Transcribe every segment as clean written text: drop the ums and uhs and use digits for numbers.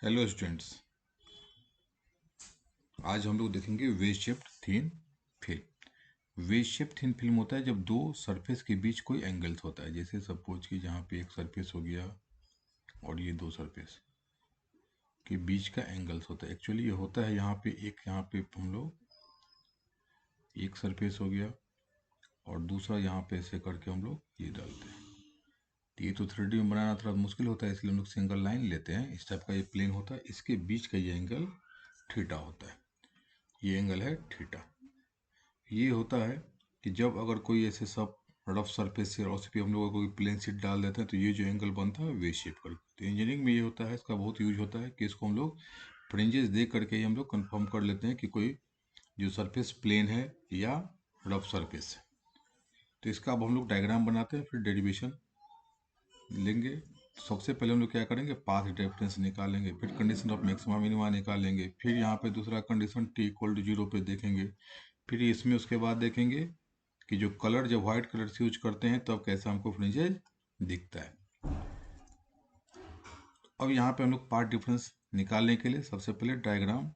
Hello students, आज हम लोग देखेंगे wedge shaped thin film. Veg shape thin film होता है जब दो सरफेस के बीच कोई एंगल्स होता है। जैसे सपोज कि जहाँ पे एक सरफेस हो गया और ये दो सरफेस के बीच का एंगल्स होता है। एक्चुअली ये होता है यहाँ पे हम लोग एक सरफेस हो गया और दूसरा यहाँ पे ऐसे करके हम लोग ये डालते हैं। तो ये तो 3D में बनाना थोड़ा मुश्किल होता है, इसलिए हम लोग सिंगल लाइन लेते हैं। इस टाइप का ये प्लेन होता है, इसके बीच का ये एंगल थीटा होता है। ये एंगल है थीटा। ये होता है कि जब अगर कोई ऐसे सब रफ सरफेस से और उस पर हम लोग कोई प्लेन शीट डाल देते हैं तो ये जो एंगल बनता है वे शेप कर। तो इंजीनियरिंग में ये होता है, इसका बहुत यूज होता है कि इसको हम लोग फ्रिंजेस दे करके ही हम लोग कंफर्म कर लेते हैं कि कोई जो सरफेस प्लेन है या रफ सरफेस है। तो इसका अब हम लोग डायग्राम बनाते हैं, फिर डेरिवेशन लेंगे। सबसे पहले हम लोग क्या करेंगे, पाथ डिफरेंस निकालेंगे, फिर कंडीशन ऑफ मैक्सिमा मिनिमा निकालेंगे, फिर यहाँ पे दूसरा कंडीशन टी इक्वल टू 0 पे देखेंगे। फिर इसमें उसके बाद देखेंगे कि जो कलर जब व्हाइट कलर से यूज करते हैं तब कैसा हमको फ्रिंजेज दिखता है। अब यहाँ पे हम लोग पार्ट डिफरेंस निकालने के लिए सबसे पहले डायग्राम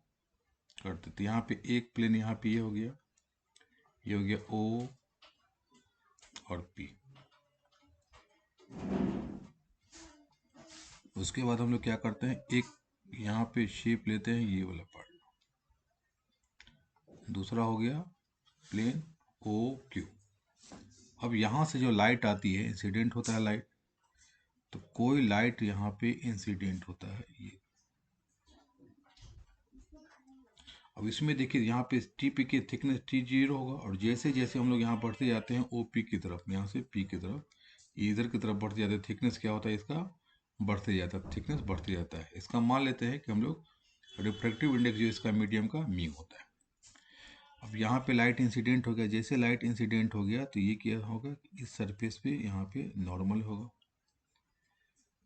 करते थे। यहाँ पे एक प्लेन यहाँ पे ये हो गया ओ और पी। उसके बाद हम लोग क्या करते हैं, एक यहाँ पे शेप लेते हैं ये वाला पार्ट। दूसरा हो गया प्लेन ओ क्यू। अब यहाँ से जो लाइट आती है, इंसिडेंट होता है लाइट, तो कोई लाइट यहाँ पे इंसिडेंट होता है ये। अब इसमें देखिए यहाँ पे टी पी की थिकनेस T0 होगा, और जैसे जैसे हम लोग यहाँ बढ़ते जाते हैं ओ पी की तरफ, यहाँ से पी की तरफ, इधर की तरफ बढ़ते जाते हैं, थिकनेस क्या होता है इसका, बढ़ते जाता है, थिकनेस बढ़ते जाता है। इसका मान लेते हैं कि हम लोग रिफ्रैक्टिव इंडेक्स जो इसका मीडियम का म्यू होता है। अब यहाँ पे लाइट इंसिडेंट हो गया, जैसे लाइट इंसिडेंट हो गया तो ये क्या होगा, इस सरफेस पे यहाँ पे नॉर्मल होगा।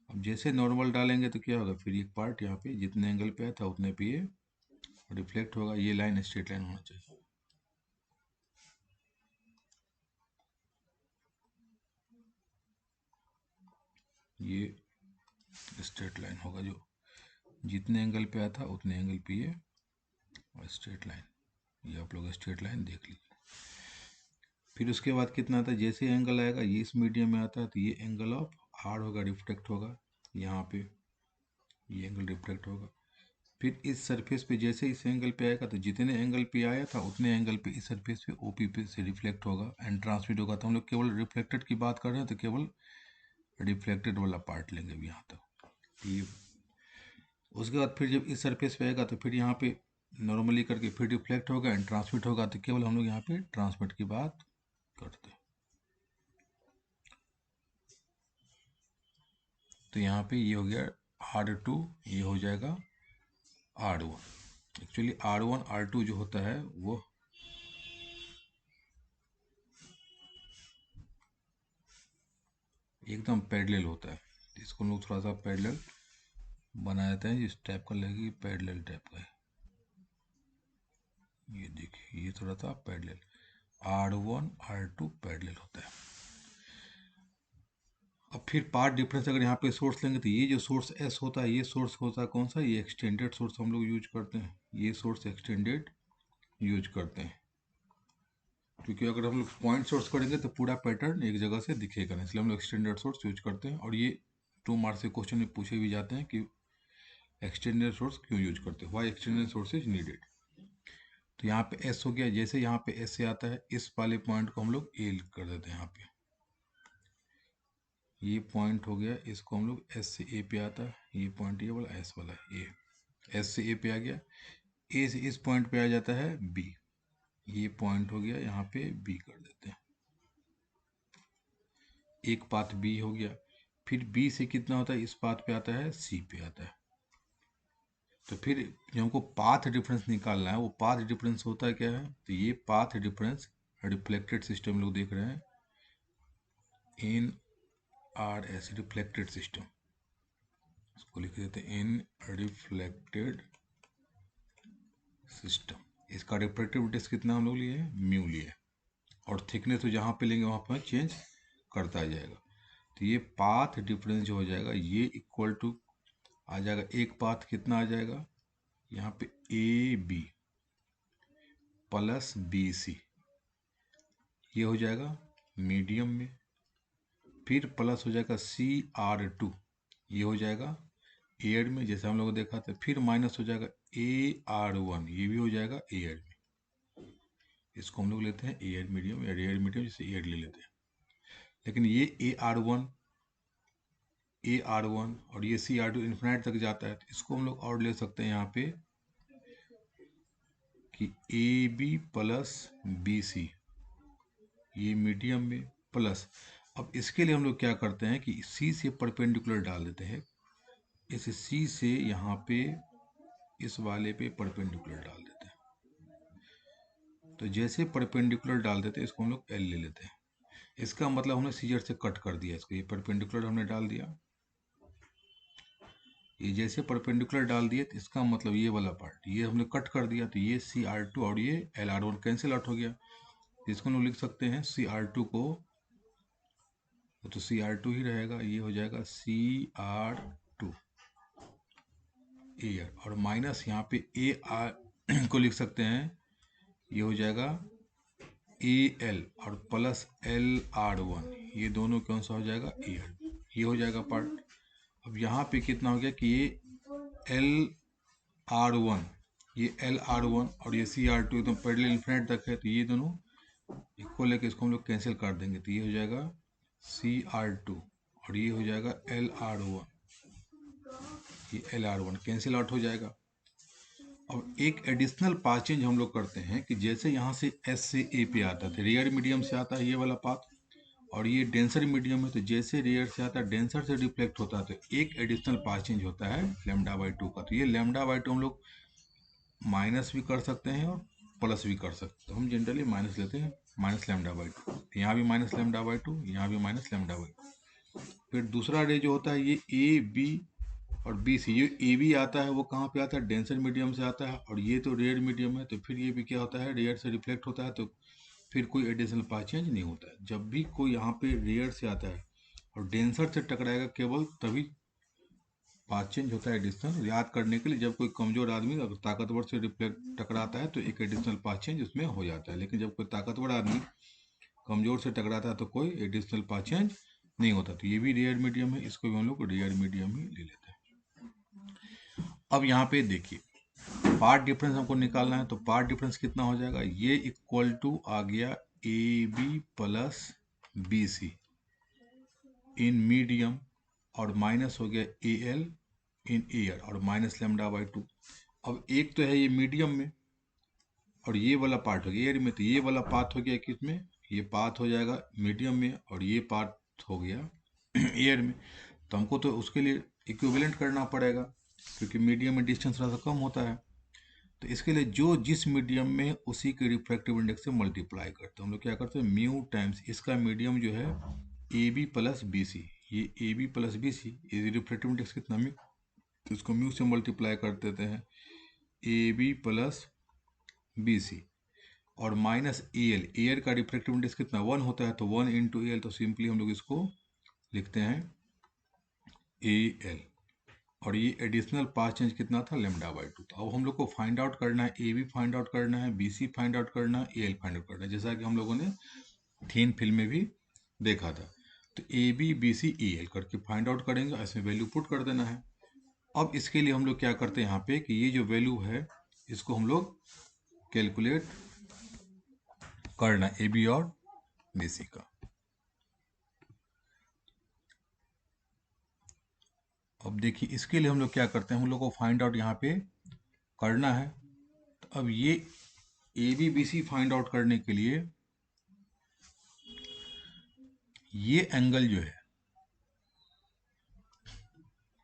अब जैसे नॉर्मल डालेंगे तो क्या होगा, फिर एक पार्ट यहाँ पे जितने एंगल पे आया था उतने पे ये रिफ्लेक्ट होगा। ये लाइन स्ट्रेट लाइन होना चाहिए। ये स्ट्रेट लाइन होगा, जो जितने एंगल पे आया था उतने एंगल पे ये और स्ट्रेट लाइन। ये आप लोग स्ट्रेट लाइन देख लीजिए। फिर उसके बाद कितना आता है, जैसे एंगल आएगा ये इस मीडियम में आता है तो ये एंगल ऑफ आर होगा, रिफ्लेक्ट होगा यहाँ पे, ये एंगल रिफ्लेक्ट होगा। फिर इस सरफेस पे जैसे इस एंगल पे आएगा तो जितने एंगल पे आया था उतने एंगल पे इस सरफेस पे ओपी पे से रिफ्लेक्ट होगा एंड ट्रांसमिट होगा। तो हम लोग केवल रिफ्लेक्टेड की बात कर रहे हैं तो केवल रिफ्लेक्टेड वाला पार्ट लेंगे अभी यहाँ तक। ये उसके बाद फिर जब इस सरफेस पे आएगा तो फिर यहाँ पे नॉर्मली करके फिर रिफ्लेक्ट होगा एंड ट्रांसमिट होगा, तो केवल हम लोग यहाँ पे ट्रांसमिट की बात करते हैं। तो यहाँ पे ये हो गया R2, ये हो जाएगा R1। एक्चुअली R1 R2 जो होता है वो एकदम पैरेलल होता है। इसको हम लोग थोड़ा सा पैरेलल बना देते हैं, जिस टाइप का लगेगी पैरेलल टाइप का है। ये देखिए ये थोड़ा सा पैरेलल, R1 R2 पैरेलल होता है। अब फिर पार्ट डिफरेंस अगर यहाँ पे सोर्स लेंगे तो ये जो सोर्स एस होता है, ये सोर्स होता है कौन सा, ये एक्सटेंडेड सोर्स हम लोग यूज करते हैं। ये सोर्स एक्सटेंडेड यूज करते हैं, क्योंकि अगर हम लोग पॉइंट सोर्स करेंगे तो पूरा पैटर्न एक जगह से दिखेगा नहीं, इसलिए हम लोग एक्सटेंडेड सोर्स यूज करते हैं। और ये 2 मार्क्स के क्वेश्चन में पूछे भी जाते हैं कि एक्सटेंडेड सोर्स क्यों यूज करते हैं, why extended source is needed. तो यहाँ पे एस हो गया, जैसे यहाँ पे एस से आता है इस वाले पॉइंट को हम लोग ए कर देते हैं। यहाँ पे ये पॉइंट हो गया, इसको हम लोग एस से ए पे आता है, ये पॉइंट ये वाला एस वाला ए, एस से ए पे आ गया, ए से इस पॉइंट पे आ जाता है बी, ये पॉइंट हो गया, यहाँ पे बी कर देते हैं। एक पाथ बी हो गया, फिर बी से कितना होता है, इस पाथ पे आता है सी पे आता है। तो फिर जो हमको पाथ डिफरेंस निकालना है वो पाथ डिफरेंस होता है क्या है, तो ये पाथ डिफरेंस रिफ्लेक्टेड सिस्टम लोग देख रहे हैं, इन आर एस रिफ्लेक्टेड सिस्टम, इसको लिख देते हैं इन रिफ्लेक्टेड सिस्टम। इसका रिफ्लेक्टिव इंडेक्स कितना हम लोग लिए हैं, म्यू लिए, और थिकनेस तो जहाँ पे लेंगे वहाँ पर चेंज करता जाएगा। तो ये पाथ डिफरेंस जो हो जाएगा ये इक्वल टू आ जाएगा, एक पाथ कितना आ जाएगा यहाँ पे A B plus B C, ये हो जाएगा मीडियम में, फिर प्लस हो जाएगा CR2, ये हो जाएगा एयर में जैसे हम लोग देखा था, फिर माइनस हो जाएगा AR1, ये भी हो जाएगा एयर में। इसको हम लोग लेते हैं एयर मीडियम या एयर मीडियम, जैसे एयर ले लेते हैं। लेकिन ये AR1 और ये CR2 इन्फिनाइट तक जाता है, तो इसको हम लोग और ले सकते हैं यहाँ पे कि AB प्लस BC, ये मीडियम में प्लस। अब इसके लिए हम लोग क्या करते हैं कि C से परपेंडिकुलर डाल देते हैं, इस C से यहाँ पे इस वाले पे परपेंडिकुलर डाल देते हैं। तो जैसे परपेंडिकुलर डाल देते हैं, इसको हम लोग L ले लेते हैं। इसका मतलब हमने सीजर से कट कर दिया इसको, ये परपेंडिकुलर हमने डाल दिया, ये जैसे परपेंडिकुलर डाल दिए तो इसका मतलब ये वाला पार्ट ये हमने कट कर दिया, तो ये CR2 और ये LR1 कैंसिल आउट हो गया। इसको हम लोग लिख सकते हैं CR2 को, तो CR2 ही रहेगा, ये हो जाएगा CR2 एयर, और माइनस यहाँ पे AR को लिख सकते हैं, ये हो जाएगा AL, और प्लस LR1, ये दोनों कौन सा हो जाएगा एयर, ये हो जाएगा पार्ट। अब यहाँ पे कितना हो गया कि ये LR1, ये LR1 और ये CR2 एकदम पैरेलल इन्फिनिट तक है, तो ये दोनों इक्वल है कि इसको हम लोग कैंसिल कर देंगे, तो ये हो जाएगा CR2 और ये हो जाएगा LR1, ये LR1 कैंसिल आउट हो जाएगा। अब एक एडिशनल पाथ चेंज हम लोग करते हैं कि जैसे यहाँ से S से A पे आता है, रेयर मीडियम से आता है ये वाला पाथ, और ये डेंसर मीडियम है, तो जैसे रेयर से आता है डेंसर से रिफ्लेक्ट होता है, तो एक एडिशनल पाथ चेंज होता है λ/2 का। तो ये λ/2 हम लोग माइनस भी कर सकते हैं और प्लस भी कर सकते हैं, हम जनरली माइनस लेते हैं, माइनस λ/2, यहाँ भी माइनस λ/2, यहाँ भी माइनस λ/2। फिर दूसरा रे जो होता है ये ए बी और बी सी, ये ए बी आता है वो कहाँ पे आता है, डेंसर मीडियम से आता है, और ये तो रेयर मीडियम है, तो फिर ये भी क्या होता है, रेयर से रिफ्लेक्ट होता है, तो फिर कोई एडिशनल पाथ चेंज नहीं होता है। जब भी कोई यहाँ पे रेयर से आता है और डेंसर से टकराएगा केवल तभी पाथ चेंज होता है एडिशनल। याद करने के लिए, जब कोई कमजोर आदमी अगर ताकतवर से रिफ्लेक्ट टकराता है तो एक एडिशनल पाथ चेंज उसमें हो जाता है, लेकिन जब कोई ताकतवर आदमी कमजोर से टकराता है तो कोई एडिशनल पाथ चेंज नहीं होता। तो ये भी रेयर मीडियम है, इसको भी हम लोग रेयर मीडियम ही ले लेते हैं। अब यहाँ पे देखिए पार्ट डिफरेंस हमको निकालना है, तो पार्ट डिफरेंस कितना हो जाएगा, ये इक्वल टू आ गया AB plus BC in medium, और माइनस हो गया AL इन एयर, और माइनस λ/2। अब एक तो है ये मीडियम में और ये वाला पार्ट हो गया एयर में, तो ये वाला पाथ हो गया किसमें, ये पाथ हो जाएगा मीडियम में, और ये पाथ हो गया एयर में। तो हमको तो उसके लिए इक्विवेलेंट करना पड़ेगा, क्योंकि मीडियम में डिस्टेंस थोड़ा सा कम होता है। तो इसके लिए जो जिस मीडियम में उसी के रिफ्रैक्टिव इंडेक्स से मल्टीप्लाई करते हैं। हम लोग क्या करते हैं, म्यू टाइम्स इसका मीडियम जो है AB प्लस BC, ये AB प्लस BC, ये रिफ्रैक्टिव इंडेक्स कितना म्यू, तो इसको म्यू से मल्टीप्लाई कर देते हैं AB प्लस BC, और माइनस AL, एयर का रिफ्रैक्टिव इंडेक्स कितना 1 होता है, तो 1 इंटू AL, तो सिंपली हम लोग इसको लिखते हैं AL, और ये एडिशनल पाथ चेंज कितना था λ/2। तो अब हम लोग को फाइंड आउट करना है, AB फाइंड आउट करना है, BC फाइंड आउट करना है, AL फाइंड आउट करना है, जैसा कि हम लोगों ने थीन फिल्म में भी देखा था। तो AB BC AL करके फाइंड आउट करेंगे, इसमें वैल्यू पुट कर देना है। अब इसके लिए हम लोग क्या करते हैं यहाँ पे कि ये जो वैल्यू है इसको हम लोग कैलकुलेट करना है AB और BC का। अब देखिए इसके लिए हम लोग क्या करते हैं, हम लोग को फाइंड आउट यहाँ पे करना है। तो अब ये AB BC फाइंड आउट करने के लिए ये एंगल जो है,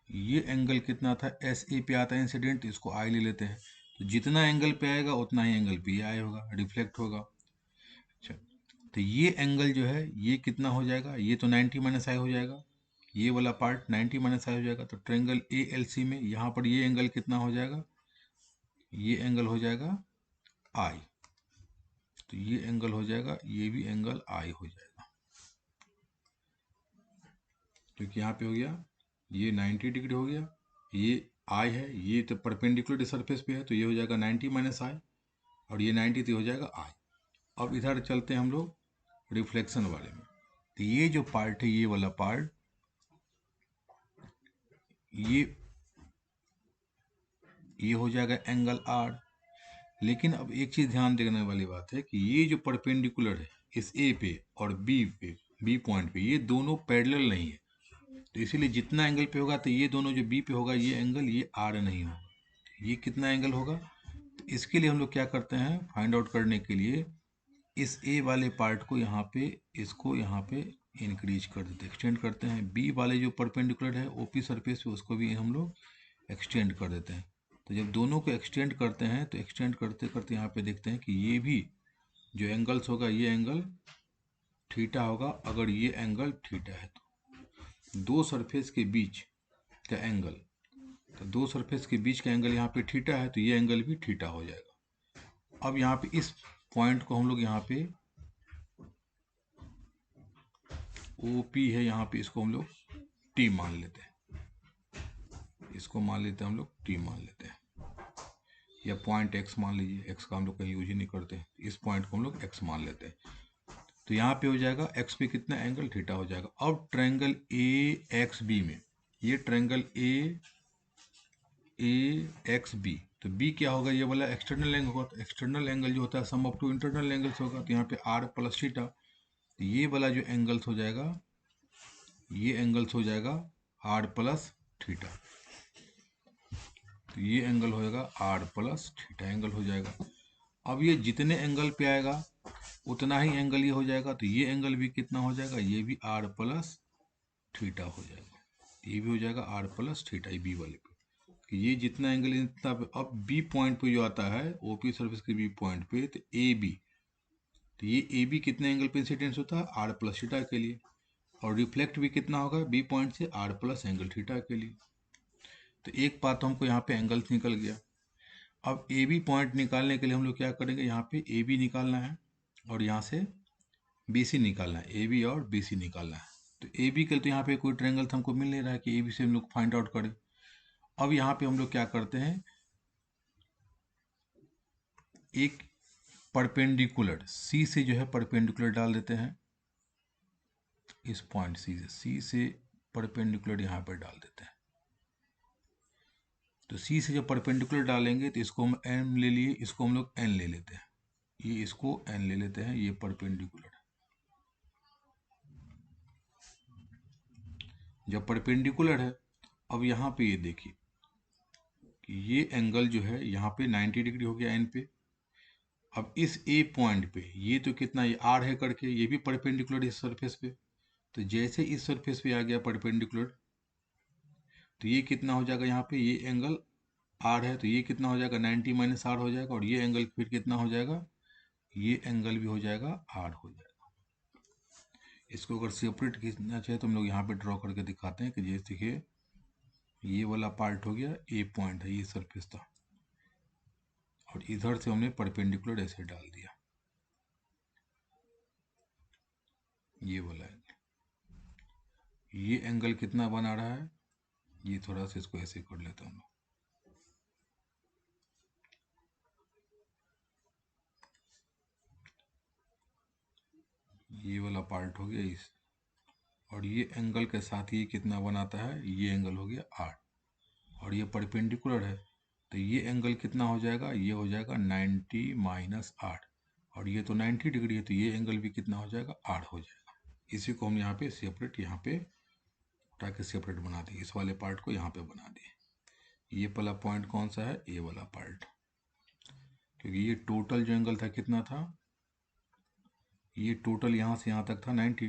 ये एंगल कितना था SA पे आता है इंसिडेंट, इसको I ले लेते हैं, तो जितना एंगल पे आएगा उतना ही एंगल पे आई होगा, रिफ्लेक्ट होगा। अच्छा, तो ये एंगल जो है ये कितना हो जाएगा, ये तो 90 माइनस आई हो जाएगा, ये वाला पार्ट 90 माइनस आई हो जाएगा। तो ट्रायंगल ALC में यहाँ पर ये एंगल कितना हो जाएगा, ये एंगल हो जाएगा I, तो ये एंगल हो जाएगा, ये भी एंगल I हो जाएगा, क्योंकि यहाँ पे हो गया ये 90 डिग्री हो गया, ये आई है, ये तो परपेंडिकुलर सरफेस पे है, तो ये हो जाएगा 90 माइनस आई, और ये 90 तो हो जाएगा आई। अब इधर चलते हैं हम लोग रिफ्लेक्शन वाले में। तो ये जो पार्ट है, ये वाला पार्ट, ये हो जाएगा एंगल आर। लेकिन अब एक चीज ध्यान देने वाली बात है कि ये जो परपेंडिकुलर है इस ए पे और बी पे, बी पॉइंट पे, ये दोनों पैरेलल नहीं है। तो इसीलिए जितना एंगल पे होगा, तो ये दोनों जो बी पे होगा ये एंगल, ये आर नहीं होगा। ये कितना एंगल होगा? तो इसके लिए हम लोग क्या करते हैं, फाइंड आउट करने के लिए इस ए वाले पार्ट को यहाँ पे, इसको यहाँ पे इंक्रीज कर देते हैं, एक्सटेंड करते हैं। बी वाले जो परपेंडिकुलर है ओपी सरफेस पे, उसको भी हम लोग एक्सटेंड कर देते हैं। तो जब दोनों को एक्सटेंड करते हैं, तो एक्सटेंड करते करते यहाँ पे देखते हैं कि ये भी जो एंगल्स होगा, ये एंगल थीटा होगा। अगर ये एंगल थीटा है तो दो सरफेस के बीच का एंगल, तो दो सरफेस के बीच का एंगल यहाँ पे थीटा है, तो ये एंगल भी थीटा हो जाएगा। अब यहाँ पे इस पॉइंट को हम लोग यहाँ पे OP है, यहाँ पे इसको हम लोग T मान लेते हैं, इसको मान लेते हैं हम लोग T मान लेते हैं, या पॉइंट X मान लीजिए, X का हम लोग कहीं यूज ही नहीं करते, इस पॉइंट को हम लोग X मान लेते हैं। तो यहाँ पे हो जाएगा X पे कितना एंगल, थीटा हो जाएगा। अब ट्रायंगल AXB में, ये ट्रायंगल AXB, तो B क्या होगा, ये वाला एक्सटर्नल एंगल होगा। तो एक्सटर्नल एंगल जो होता है सम ऑफ टू इंटरनल एंगल्स होगा, तो यहाँ पे R प्लस थीटा। तो ये वाला जो एंगल्स हो जाएगा, ये एंगल्स हो जाएगा R प्लस थीटा। तो ये एंगल होएगा R प्लस थीटा एंगल हो जाएगा। अब ये जितने एंगल पे आएगा उतना ही एंगल ये हो जाएगा, तो ये एंगल भी कितना हो जाएगा, ये भी R प्लस थीटा हो जाएगा, ये भी हो जाएगा R प्लस थीटा, ये बी वाले पे। कि ये जितना एंगल इतना पे, अब बी पॉइंट पे जो आता है ओपी सर्फेस के बी पॉइंट पे, तो ए बी, तो ये ए बी कितने एंगल पे इंसिडेंस होता है, R प्लस थीटा के लिए, और रिफ्लेक्ट भी कितना होगा बी पॉइंट से, R प्लस एंगल थीटा के लिए। तो एक बात तो हमको यहाँ पे एंगल्स निकल गया। अब ए बी पॉइंट निकालने के लिए हम लोग क्या करेंगे, यहाँ पे ए बी निकालना है और यहाँ से बी सी निकालना है, ए बी और बी सी निकालना है। तो ए बी के लिए तो यहाँ पे कोई ट्रायंगल तो हमको मिल नहीं रहा है कि ए बी से हम लोग फाइंड आउट करें। अब यहाँ पे हम लोग क्या करते हैं, एक परपेंडिकुलर सी से जो है परपेंडिकुलर डाल देते हैं, इस पॉइंट सी से परपेंडिकुलर यहाँ पर डाल देते हैं। तो सी से जब परपेंडिकुलर डालेंगे तो इसको हम एम ले लिए, इसको हम लोग एन ले लेते हैं, ये इसको एन ले लेते हैं, ये परपेंडिकुलर है। जब परपेंडिकुलर है, अब यहाँ पे ये देखिए कि ये एंगल जो है यहाँ पे 90 डिग्री हो गया एन पे। अब इस ए पॉइंट पे ये तो कितना, ये आर है करके, ये भी परपेंडिकुलर इस सरफेस पे। तो जैसे इस सरफेस पे आ गया परपेंडिकुलर, तो ये कितना हो जाएगा, यहाँ पे ये एंगल आर है, तो ये कितना हो जाएगा 90 माइनस आर हो जाएगा, और ये एंगल फिर कितना हो जाएगा, ये एंगल भी हो जाएगा आर हो जाएगा। इसको अगर सेपरेट खींचना चाहे तो हम लोग यहाँ पे ड्रॉ करके दिखाते हैं कि जैसे देखिए ये वाला पार्ट हो गया, ए पॉइंट है, ये सरफेस था, और इधर से हमने परपेंडिकुलर ऐसे डाल दिया, ये वाला एंगल। ये एंगल कितना बना रहा है, ये थोड़ा सा इसको ऐसे कर लेता हूँ, ये वाला पार्ट हो गया इस, और ये एंगल के साथ ये कितना बनाता है, ये एंगल हो गया 8, और ये परपेंडिकुलर है, तो ये एंगल कितना हो जाएगा, ये हो जाएगा 90 माइनस 8, और ये तो 90 डिग्री है, तो ये एंगल भी कितना हो जाएगा, 8 हो जाएगा। इसी को हम यहाँ पे सेपरेट, यहाँ पे उठा के सेपरेट बना दिए, इस वाले पार्ट को यहाँ पे बना दिए। ये वाला पॉइंट कौन सा है, ये वाला पार्ट, क्योंकि ये टोटल जो एंगल था कितना था, ये टोटल यहाँ से यहाँ तक था 90,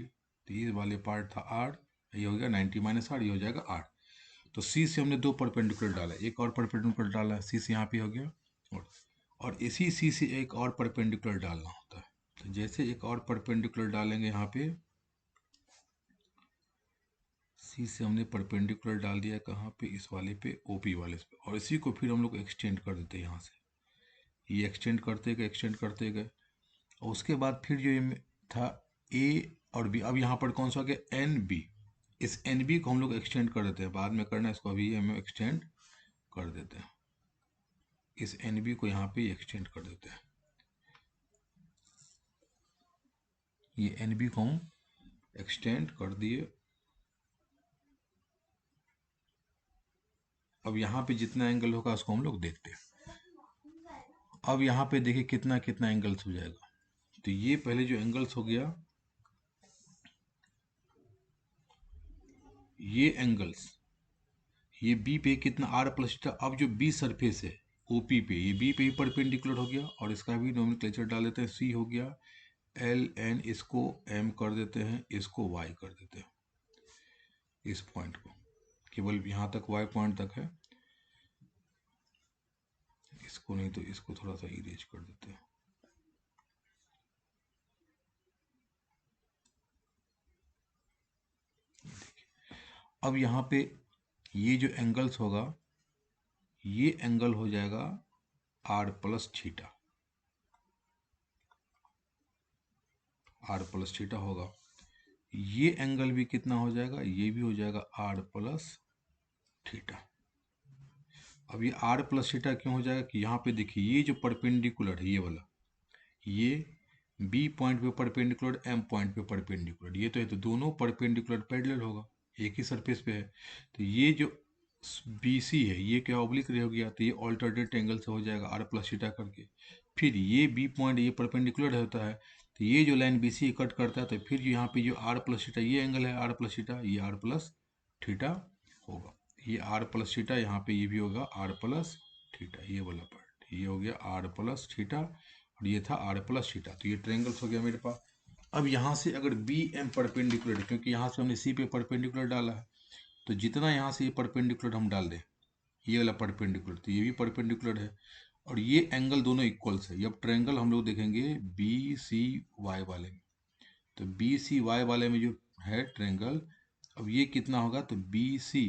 तो ये वाले पार्ट था 8, ये हो गया 90 माइनस 8, ये हो जाएगा 8। तो सी से हमने दो परपेंडिकुलर डाला, एक और परपेंडिकुलर डाला, सी से यहाँ पे हो गया, और इसी सी से एक और परपेंडिकुलर डालना होता है। तो जैसे एक और परपेंडिकुलर डालेंगे यहाँ पे, सी से हमने परपेंडिकुलर डाल दिया कहाँ पे, इस वाले पे, ओपी वाले पे, और इसी को फिर हम लोग एक्सटेंड कर देते हैं यहाँ से, ये एक्सटेंड करते गए, और उसके बाद फिर जो ये था ए और बी, अब यहाँ पर कौन सा हो गया, एन बी, इस एन बी को हम लोग एक्सटेंड कर देते हैं, बाद में करना है इसको, अभी हम एक्सटेंड कर देते हैं। इस एन बी को यहाँ पे एक्सटेंड कर देते हैं। ये एन बी को हम एक्सटेंड कर दिए। अब यहाँ पे जितना एंगल होगा उसको हम लोग देखते हैं। अब यहाँ पे देखिए कितना कितना एंगल्स हो जाएगा। तो ये पहले जो एंगल्स हो गया, ये एंगल्स, ये बी पे कितना आर प्लस थीटा। अब जो बी सरफेस है ओपी पे, ये बी पे ही परपेंडिकुलर हो गया, और इसका भी नोमेनक्लेचर डाल देते हैं। सी हो गया, एल एन इसको एम कर देते हैं, इसको वाई कर देते हैं। इस पॉइंट को केवल यहाँ तक वाई पॉइंट तक है, इसको नहीं तो इसको थोड़ा सा इरेज कर देते हैं। अब यहाँ पे ये जो एंगल्स होगा, ये एंगल हो जाएगा R plus theta, R plus theta होगा। ये एंगल भी कितना हो जाएगा, ये भी हो जाएगा आर प्लस थीटा। अब ये आर प्लस थीटा क्यों हो जाएगा कि यहाँ पे देखिए ये जो परपेंडिकुलर है, ये वाला, ये बी पॉइंट पे परपेंडिकुलर, एम पॉइंट पे परपेंडिकुलर, ये तो है, तो दोनों परपेंडिकुलर पैरेलल होगा, एक ही सरफेस पे है। तो ये जो बी सी है ये क्या ऑब्लिक रे हो गया, तो ये ऑल्टरनेट एंगल से हो जाएगा आर प्लस थीटा करके। फिर ये बी पॉइंट ये परपेंडिकुलर होता है, तो ये जो लाइन बी सी कट करता है, तो फिर यहाँ पे जो आर प्लस थीटा, ये एंगल है आर प्लस थीटा, ये आर प्लस थीटा होगा। ये आर प्लस थीटा, यहाँ पे ये भी होगा आर प्लस थीटा, ये वाला पार्ट, ये हो गया आर प्लस थीटा, और ये था आर प्लस थीटा। तो ये ट्रायंगल्स हो गया मेरे पास। अब यहाँ से अगर बी एम परपेंडिकुलर है, क्योंकि यहाँ से हमने सी पे परपेंडिकुलर डाला है, तो जितना यहाँ से ये परपेंडिकुलर हम डाल दें, ये वाला परपेंडिकुलर, तो ये भी परपेंडिकुलर है, और ये एंगल दोनों इक्वल्स है। अब ट्रायंगल हम लोग देखेंगे बी सी वाई वाले में, तो बी सी वाई वाले में जो है ट्रायंगल, अब ये कितना होगा, तो बी सी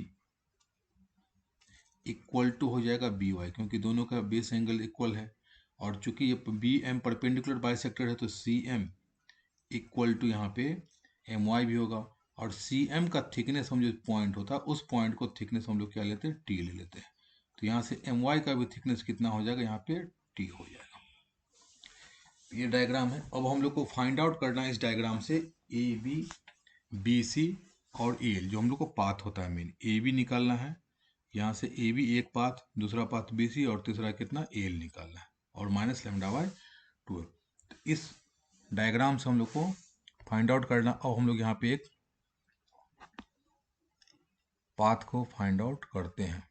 इक्वल टू हो जाएगा बी वाई, क्योंकि दोनों का बेस एंगल इक्वल है। और चूंकि ये बी एम परपेंडिकुलर बाइसेक्टर है, तो सी एम इक्वल टू यहाँ पे एम वाई भी होगा। और सी एम का थिकनेस हम जो पॉइंट होता है, उस पॉइंट को थिकनेस हम लोग क्या लेते हैं, टी ले लेते हैं। तो यहाँ से एम वाई का भी थिकनेस कितना हो जाएगा, यहाँ पे टी हो जाएगा। ये डायग्राम है। अब हम लोग को फाइंड आउट करना है इस डायग्राम से ए बी, बी सी और ए एल, जो हम लोग को पाथ होता है मेन, ए बी निकालना है। यहाँ से ए बी एक पाथ, दूसरा पाथ बी सी, और तीसरा कितना ए एल निकालना है, और माइनस लेमडा बाय 12। तो इस डायग्राम से हम लोग को फाइंड आउट करना, और हम लोग यहाँ पे एक पाथ को फाइंड आउट करते हैं।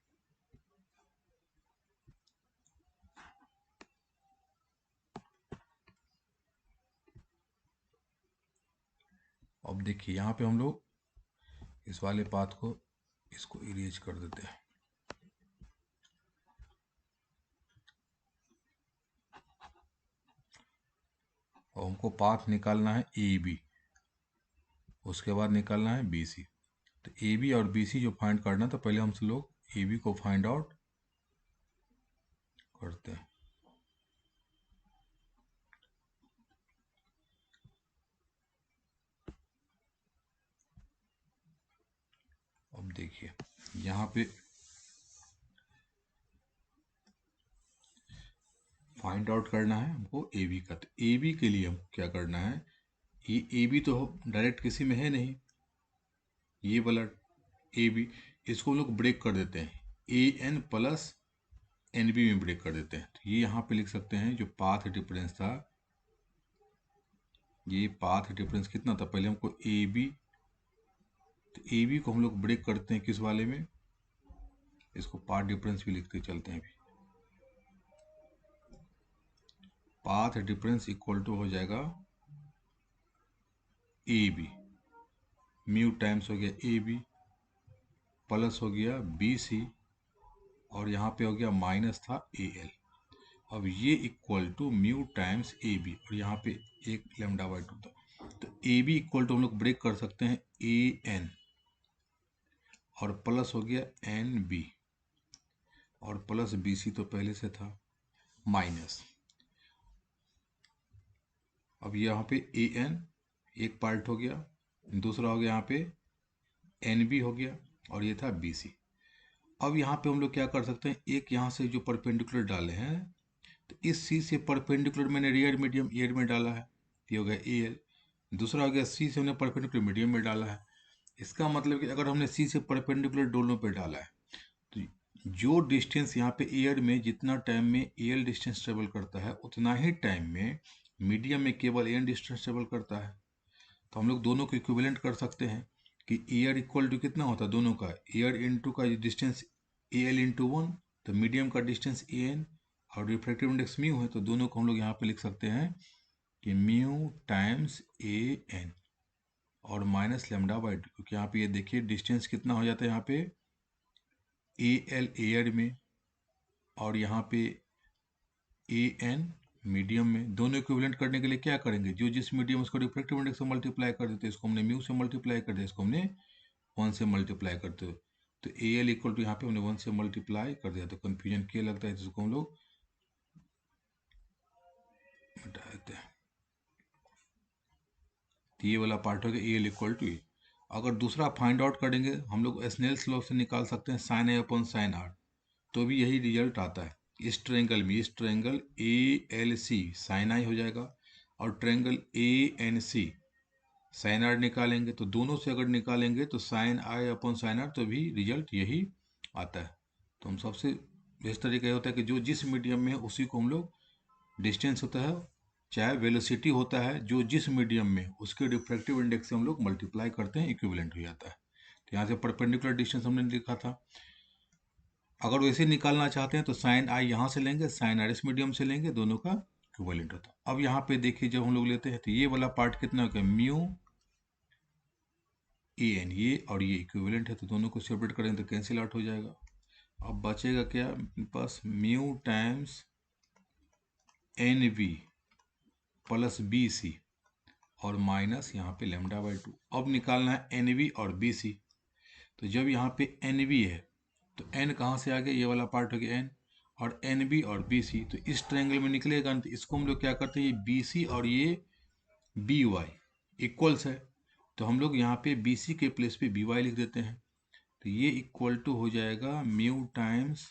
अब देखिए यहाँ पे हम लोग इस वाले पाथ को, इसको इरेज कर देते हैं। और हमको पाथ निकालना है ए बी, उसके बाद निकालना है बी सी। तो ए बी और बी सी जो फाइंड करना, तो पहले हम लोग ए बी को फाइंड आउट करते हैं। अब देखिए यहाँ पे फाइंड आउट करना है हमको ए बी का। तो ए बी के लिए हमको क्या करना है, ये ए बी तो डायरेक्ट किसी में है नहीं, ये वाला ए बी, इसको हम लोग ब्रेक कर देते हैं, A N plus N B में ब्रेक कर देते हैं। तो ये यहाँ पे लिख सकते हैं जो पाथ डिफरेंस था, ये पाथ डिफरेंस कितना था, पहले हमको ए बी, तो ए बी को हम लोग ब्रेक करते हैं किस वाले में, इसको पाथ डिफरेंस भी लिखते चलते हैं। अभी पाथ डिफरेंस इक्वल टू हो जाएगा ए बी, म्यू टाइम्स हो गया ए बी, प्लस हो गया बी सी, और यहाँ पे हो गया माइनस था ए एल। अब ये equal to mu times A B, और यहाँ पे एक लेमडा बाई 2 था। तो ए बी इक्वल टू हम लोग ब्रेक कर सकते हैं ए एन, और प्लस हो गया एन बी, और प्लस बी सी तो पहले से था, माइनस। अब यहाँ पे ए एन एक पार्ट हो गया, दूसरा हो गया यहाँ पे एन बी हो गया और ये था बी सी। अब यहाँ पे हम लोग क्या कर सकते हैं, एक यहाँ से जो परपेंडिकुलर डाले हैं तो इस सी से परपेंडिकुलर मैंने रियर मीडियम एयर में डाला है, ये हो गया ए एल। दूसरा हो गया सी से हमने परपेंडिकुलर मीडियम में डाला है। इसका मतलब कि अगर हमने सी से परपेंडिकुलर दोनों पे डाला है तो जो डिस्टेंस यहाँ पे एयर में जितना टाइम में एल डिस्टेंस ट्रेवल करता है उतना ही टाइम में मीडियम में केवल एन डिस्टेंस ट्रेवल करता है। तो हम लोग दोनों को इक्विवेलेंट कर सकते हैं कि एयर इक्वल टू कितना होता है दोनों का, एयर इंटू का distance A L into one, तो मीडियम का डिस्टेंस ए एन और रिफ्रैक्टिव इंडेक्स म्यू है, तो दोनों को हम लोग यहाँ पे लिख सकते हैं कि म्यू टाइम्स ए एन और माइनस लेमडा बाई टू, क्योंकि यहाँ पे ये देखिए डिस्टेंस कितना हो जाता है यहाँ पे ए एल एयर में और यहाँ पे ए एन मीडियम में। दोनों इक्विवेलेंट करने के लिए क्या करेंगे, जो जिस मीडियम उसको रिफ्रैक्टिव इंडेक्स से मल्टीप्लाई कर देते हैं, इसको हमने म्यू से मल्टीप्लाई कर दिया, इसको हमने 1 से मल्टीप्लाई करते हो, तो ए एल इक्वल टू यहाँ पे हमने 1 से मल्टीप्लाई कर दिया, तो कन्फ्यूजन क्या लगता है, जिसको हम लोग हटा देते हैं। तो ये वाला पार्ट हो गया ए एल इक्वल टू ए। अगर दूसरा फाइंड आउट करेंगे हम लोग स्नेल्स लॉ से निकाल सकते हैं sine A upon sine R, तो भी यही रिजल्ट आता है। इस ट्रायंगल में, इस triangle A L C sine I हो जाएगा और triangle A N C sine R निकालेंगे, तो दोनों से अगर निकालेंगे तो sine I upon sine R, तो भी रिजल्ट यही आता है। तो हम सबसे बेस्ट तरीका ये होता है कि जो जिस मीडियम में है उसी को हम लोग, डिस्टेंस होता है चाहे वेलोसिटी होता है, जो जिस मीडियम में उसके रिफ्रैक्टिव इंडेक्स से हम लोग मल्टीप्लाई करते हैं, इक्विवेलेंट हो जाता है। तो यहाँ से परपेंडिकुलर डिस्टेंस हमने लिखा था। अगर वैसे निकालना चाहते हैं तो साइन आई यहाँ से लेंगे, साइन आर इस मीडियम से लेंगे, दोनों का इक्विवेलेंट होता है। अब यहाँ पे देखिए जब हम लोग लेते हैं तो ये वाला पार्ट कितना हो गया, म्यू ए एन, ये और ये इक्विवेलेंट है, तो दोनों को सेपरेट करेंगे तो कैंसिल आउट हो जाएगा। अब बचेगा क्या अपने पास, mu times N B plus B C और माइनस यहाँ पे लेमडा बाई टू। अब निकालना है एन बी और बी सी, तो जब यहाँ पे एन बी है तो एन कहाँ से आ गया, ये वाला पार्ट हो गया एन, और एन बी और बी सी तो इस ट्रायंगल में निकलेगा, तो इसको हम लोग क्या करते हैं, ये बी सी और ये बी वाई इक्वल्स है, तो हम लोग यहाँ पे बी सी के प्लेस पे बी वाई लिख देते हैं, तो ये इक्वल टू हो जाएगा म्यू टाइम्स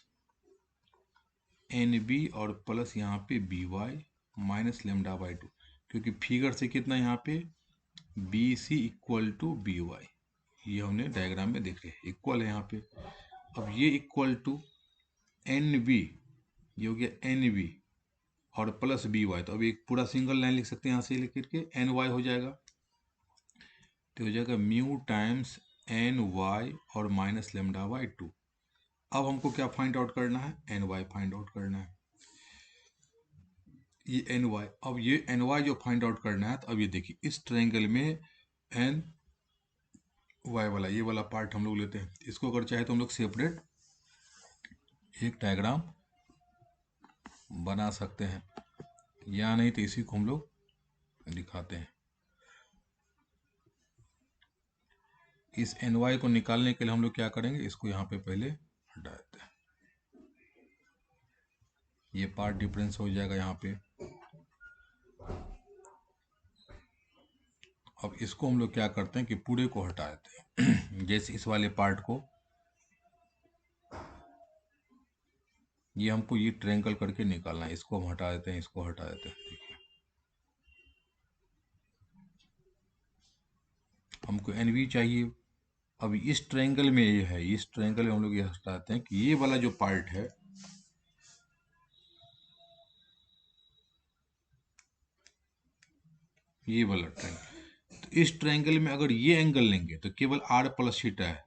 एन बी और प्लस यहाँ पे B Y minus lambda by two, क्योंकि फिगर से कितना यहाँ पे B C equal to B Y, ये हमने डायग्राम में देख लिया इक्वल है यहाँ पे। अब ये इक्वल टू एन बी, ये हो गया एन बी और प्लस बी वाई, तो अभी एक पूरा सिंगल लाइन लिख सकते हैं यहाँ से लिख करके एन वाई हो जाएगा, तो हो जाएगा म्यू टाइम्स एन वाई और माइनस लेमडा बाई टू। अब हमको क्या फाइंड आउट करना है, एन वाई फाइंड आउट करना है, ये एन वाई। अब ये एन वाई जो फाइंड आउट करना है, तो अब ये देखिए इस ट्रायंगल में एन वाई वाला ये वाला पार्ट हम लोग लेते हैं, इसको अगर चाहे तो हम लोग सेपरेट एक डायग्राम बना सकते हैं, या नहीं तो इसी को हम लोग दिखाते हैं। इस एन वाई को निकालने के लिए हम लोग क्या करेंगे, इसको यहाँ पे पहले हटा देते हैं, ये पार्ट डिफरेंस हो जाएगा यहाँ पे। अब इसको हम लोग क्या करते हैं कि पूरे को हटा देते हैं जैसे इस वाले पार्ट को, ये हमको ये ट्रायंगल करके निकालना है, इसको हम हटा देते हैं, इसको हटा देते हैं, देखिए हमको एन वी चाहिए। अब इस ट्रायंगल में ये है, इस ट्रायंगल में हम लोग ये हटाते हैं कि ये वाला जो पार्ट है, ये वाला ट्रायंगल, तो इस ट्रायंगल में अगर ये एंगल लेंगे तो केवल आर प्लस थीटा है,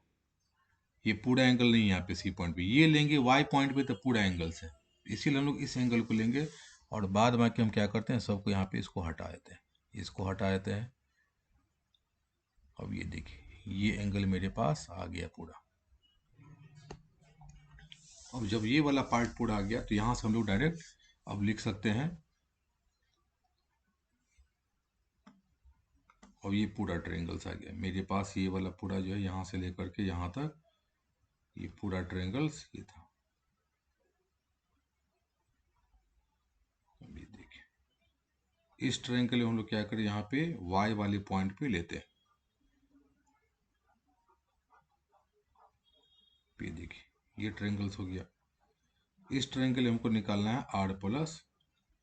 ये पूरा एंगल नहीं है यहाँ पे सी पॉइंट पे, ये लेंगे वाई पॉइंट पे तो पूरा एंगल से, इसीलिए हम लोग इस एंगल को लेंगे और बाद में हम क्या करते हैं, सबको यहाँ पे इसको हटा देते हैं, इसको हटा देते हैं। अब ये देखिए ये एंगल मेरे पास आ गया पूरा। अब जब ये वाला पार्ट पूरा आ गया तो यहाँ से हम लोग डायरेक्ट अब लिख सकते हैं, और ये पूरा ट्रायंगल्स आ गया मेरे पास, ये वाला पूरा जो है यहाँ से लेकर के यहाँ तक ये पूरा ट्रायंगल्स ये था। अभी देखिए इस ट्रायंगल में हम लोग क्या करें, यहाँ पे वाई वाले पॉइंट पे लेते हैं, ये देखिए ये ट्रायंगल्स हो गया। इस ट्रायंगल हमको निकालना है आर प्लस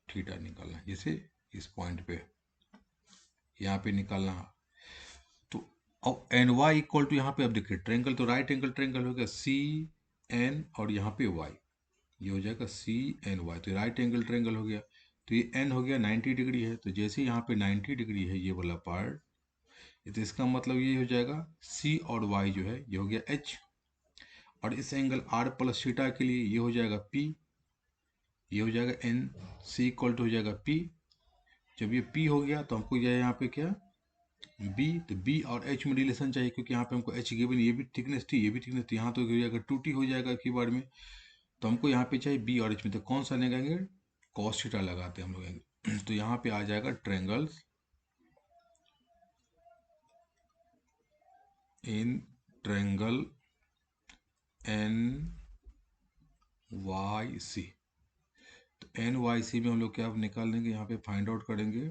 थीटा निकालना है, जैसे इस पॉइंट पे यहाँ पे निकालना है। तो अब एन वाई इक्वल टू यहाँ पे, अब देखिए ट्रायंगल तो राइट एंगल ट्रायंगल हो गया सी एन और यहाँ पे वाई, ये हो जाएगा सी एन वाई, तो राइट एंगल ट्रायंगल हो गया। तो ये एन हो गया 90 डिग्री है, तो जैसे यहाँ पे 90 डिग्री है ये वाला पार्ट, तो इसका मतलब ये हो जाएगा सी और वाई जो है ये हो गया एच, और इस एंगल आर प्लस थीटा के लिए ये हो जाएगा पी, ये हो जाएगा एन सी इक्वल टू हो जाएगा पी। जब ये पी हो गया तो हमको यह यहाँ पे क्या बी, तो बी और एच में रिलेशन चाहिए, क्योंकि यहाँ पे हमको एच गिवन, ये भी थिकनेस थी ये भी थिकनेस थी, यहाँ तो हो जाएगा 2t हो जाएगा की बार में। तो हमको यहाँ पे चाहिए बी और एच में, तो कौन सा लगाएंगे, कॉस थीटा लगाते हैं हम लोग। तो यहाँ पे आ जाएगा triangles in triangle N Y C. तो एन वाई सी में हम लोग क्या निकाल लेंगे, यहाँ पे फाइंड आउट करेंगे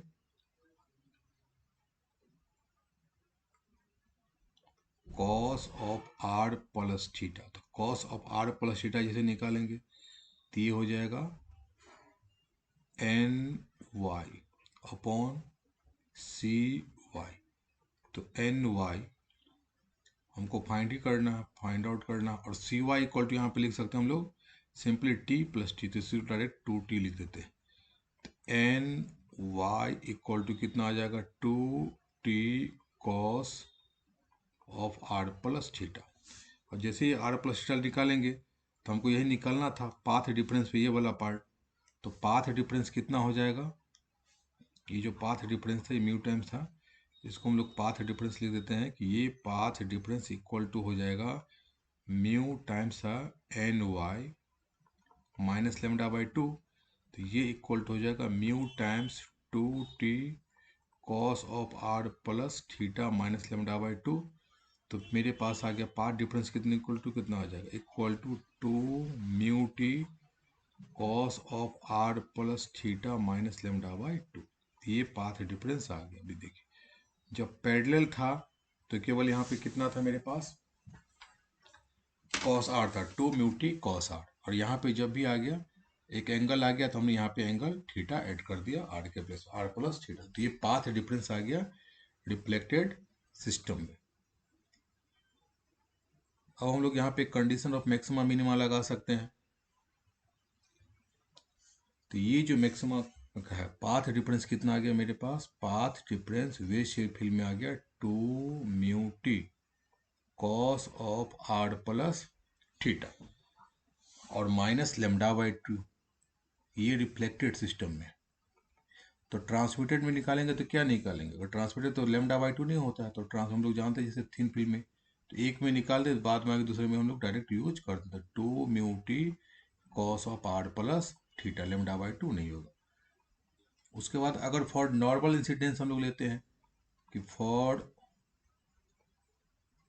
cos of are plus theta. तो cos of are plus theta जैसे निकालेंगे तो ये हो जाएगा N Y upon C Y. तो एन वाई हमको फाइंड ही करना है, फाइंड आउट करना, और सी वाई इक्वल टू यहाँ पे लिख सकते हैं हम लोग सिंपली टी प्लस टी, तो सिर्फ डायरेक्ट 2t लिख देते हैं। तो एन वाई इक्वल टू कितना आ जाएगा 2t cos of are plus theta. और जैसे ही आर प्लस थीटा निकालेंगे तो हमको यही निकालना था पाथ डिफरेंस पे, ये वाला पार्ट। तो पाथ डिफरेंस कितना हो जाएगा, ये जो पाथ डिफरेंस था ये म्यू टाइम्स था, इसको हम लोग पाथ डिफरेंस लिख देते हैं कि ये पाथ डिफरेंस इक्वल टू हो जाएगा mu times N Y minus lambda by 2। तो ये इक्वल टू हो जाएगा mu times 2t cos of are plus theta minus lambda by 2। तो मेरे पास आ गया पाथ डिफरेंस कितने इक्वल टू कितना आ जाएगा, equal to 2 mu T cos of are plus theta minus lambda by 2। ये पाथ डिफरेंस आ गया। अभी देखिए जब पैरेलल था तो केवल यहाँ पे कितना था मेरे पास कॉस आर था, 2 म्यू टी कॉस आर, और यहाँ पे जब भी आ गया एक एंगल आ गया तो हमने यहाँ पे एंगल थीटा ऐड कर दिया आर के प्लस आर प्लस थीटा। तो ये पाथ डिफरेंस आ गया रिफ्लेक्टेड सिस्टम में। अब हम लोग यहाँ पे कंडीशन ऑफ मैक्सिमा मिनिमा लगा सकते हैं। तो ये जो मैक्सिमा है पाथ डिफरेंस कितना आ गया मेरे पास, path difference way shape field में आ गया 2 mu T cos of are plus theta और माइनस लेमडा बाई 2, ये रिफ्लेक्टेड सिस्टम में। तो ट्रांसमिटेड में निकालेंगे तो क्या निकालेंगे, अगर ट्रांसमिटेड तो लेमडा बाई 2 नहीं होता है, तो हम लोग जानते हैं जैसे थिन फिल्म में तो एक में निकाल दे, बाद में आगे दूसरे में हम लोग डायरेक्ट यूज कर देते हैं 2 mu T cos of are plus theta, lambda by 2 नहीं होगा। उसके बाद अगर फॉर नॉर्मल इंसिडेंस हम लोग लेते हैं कि फॉर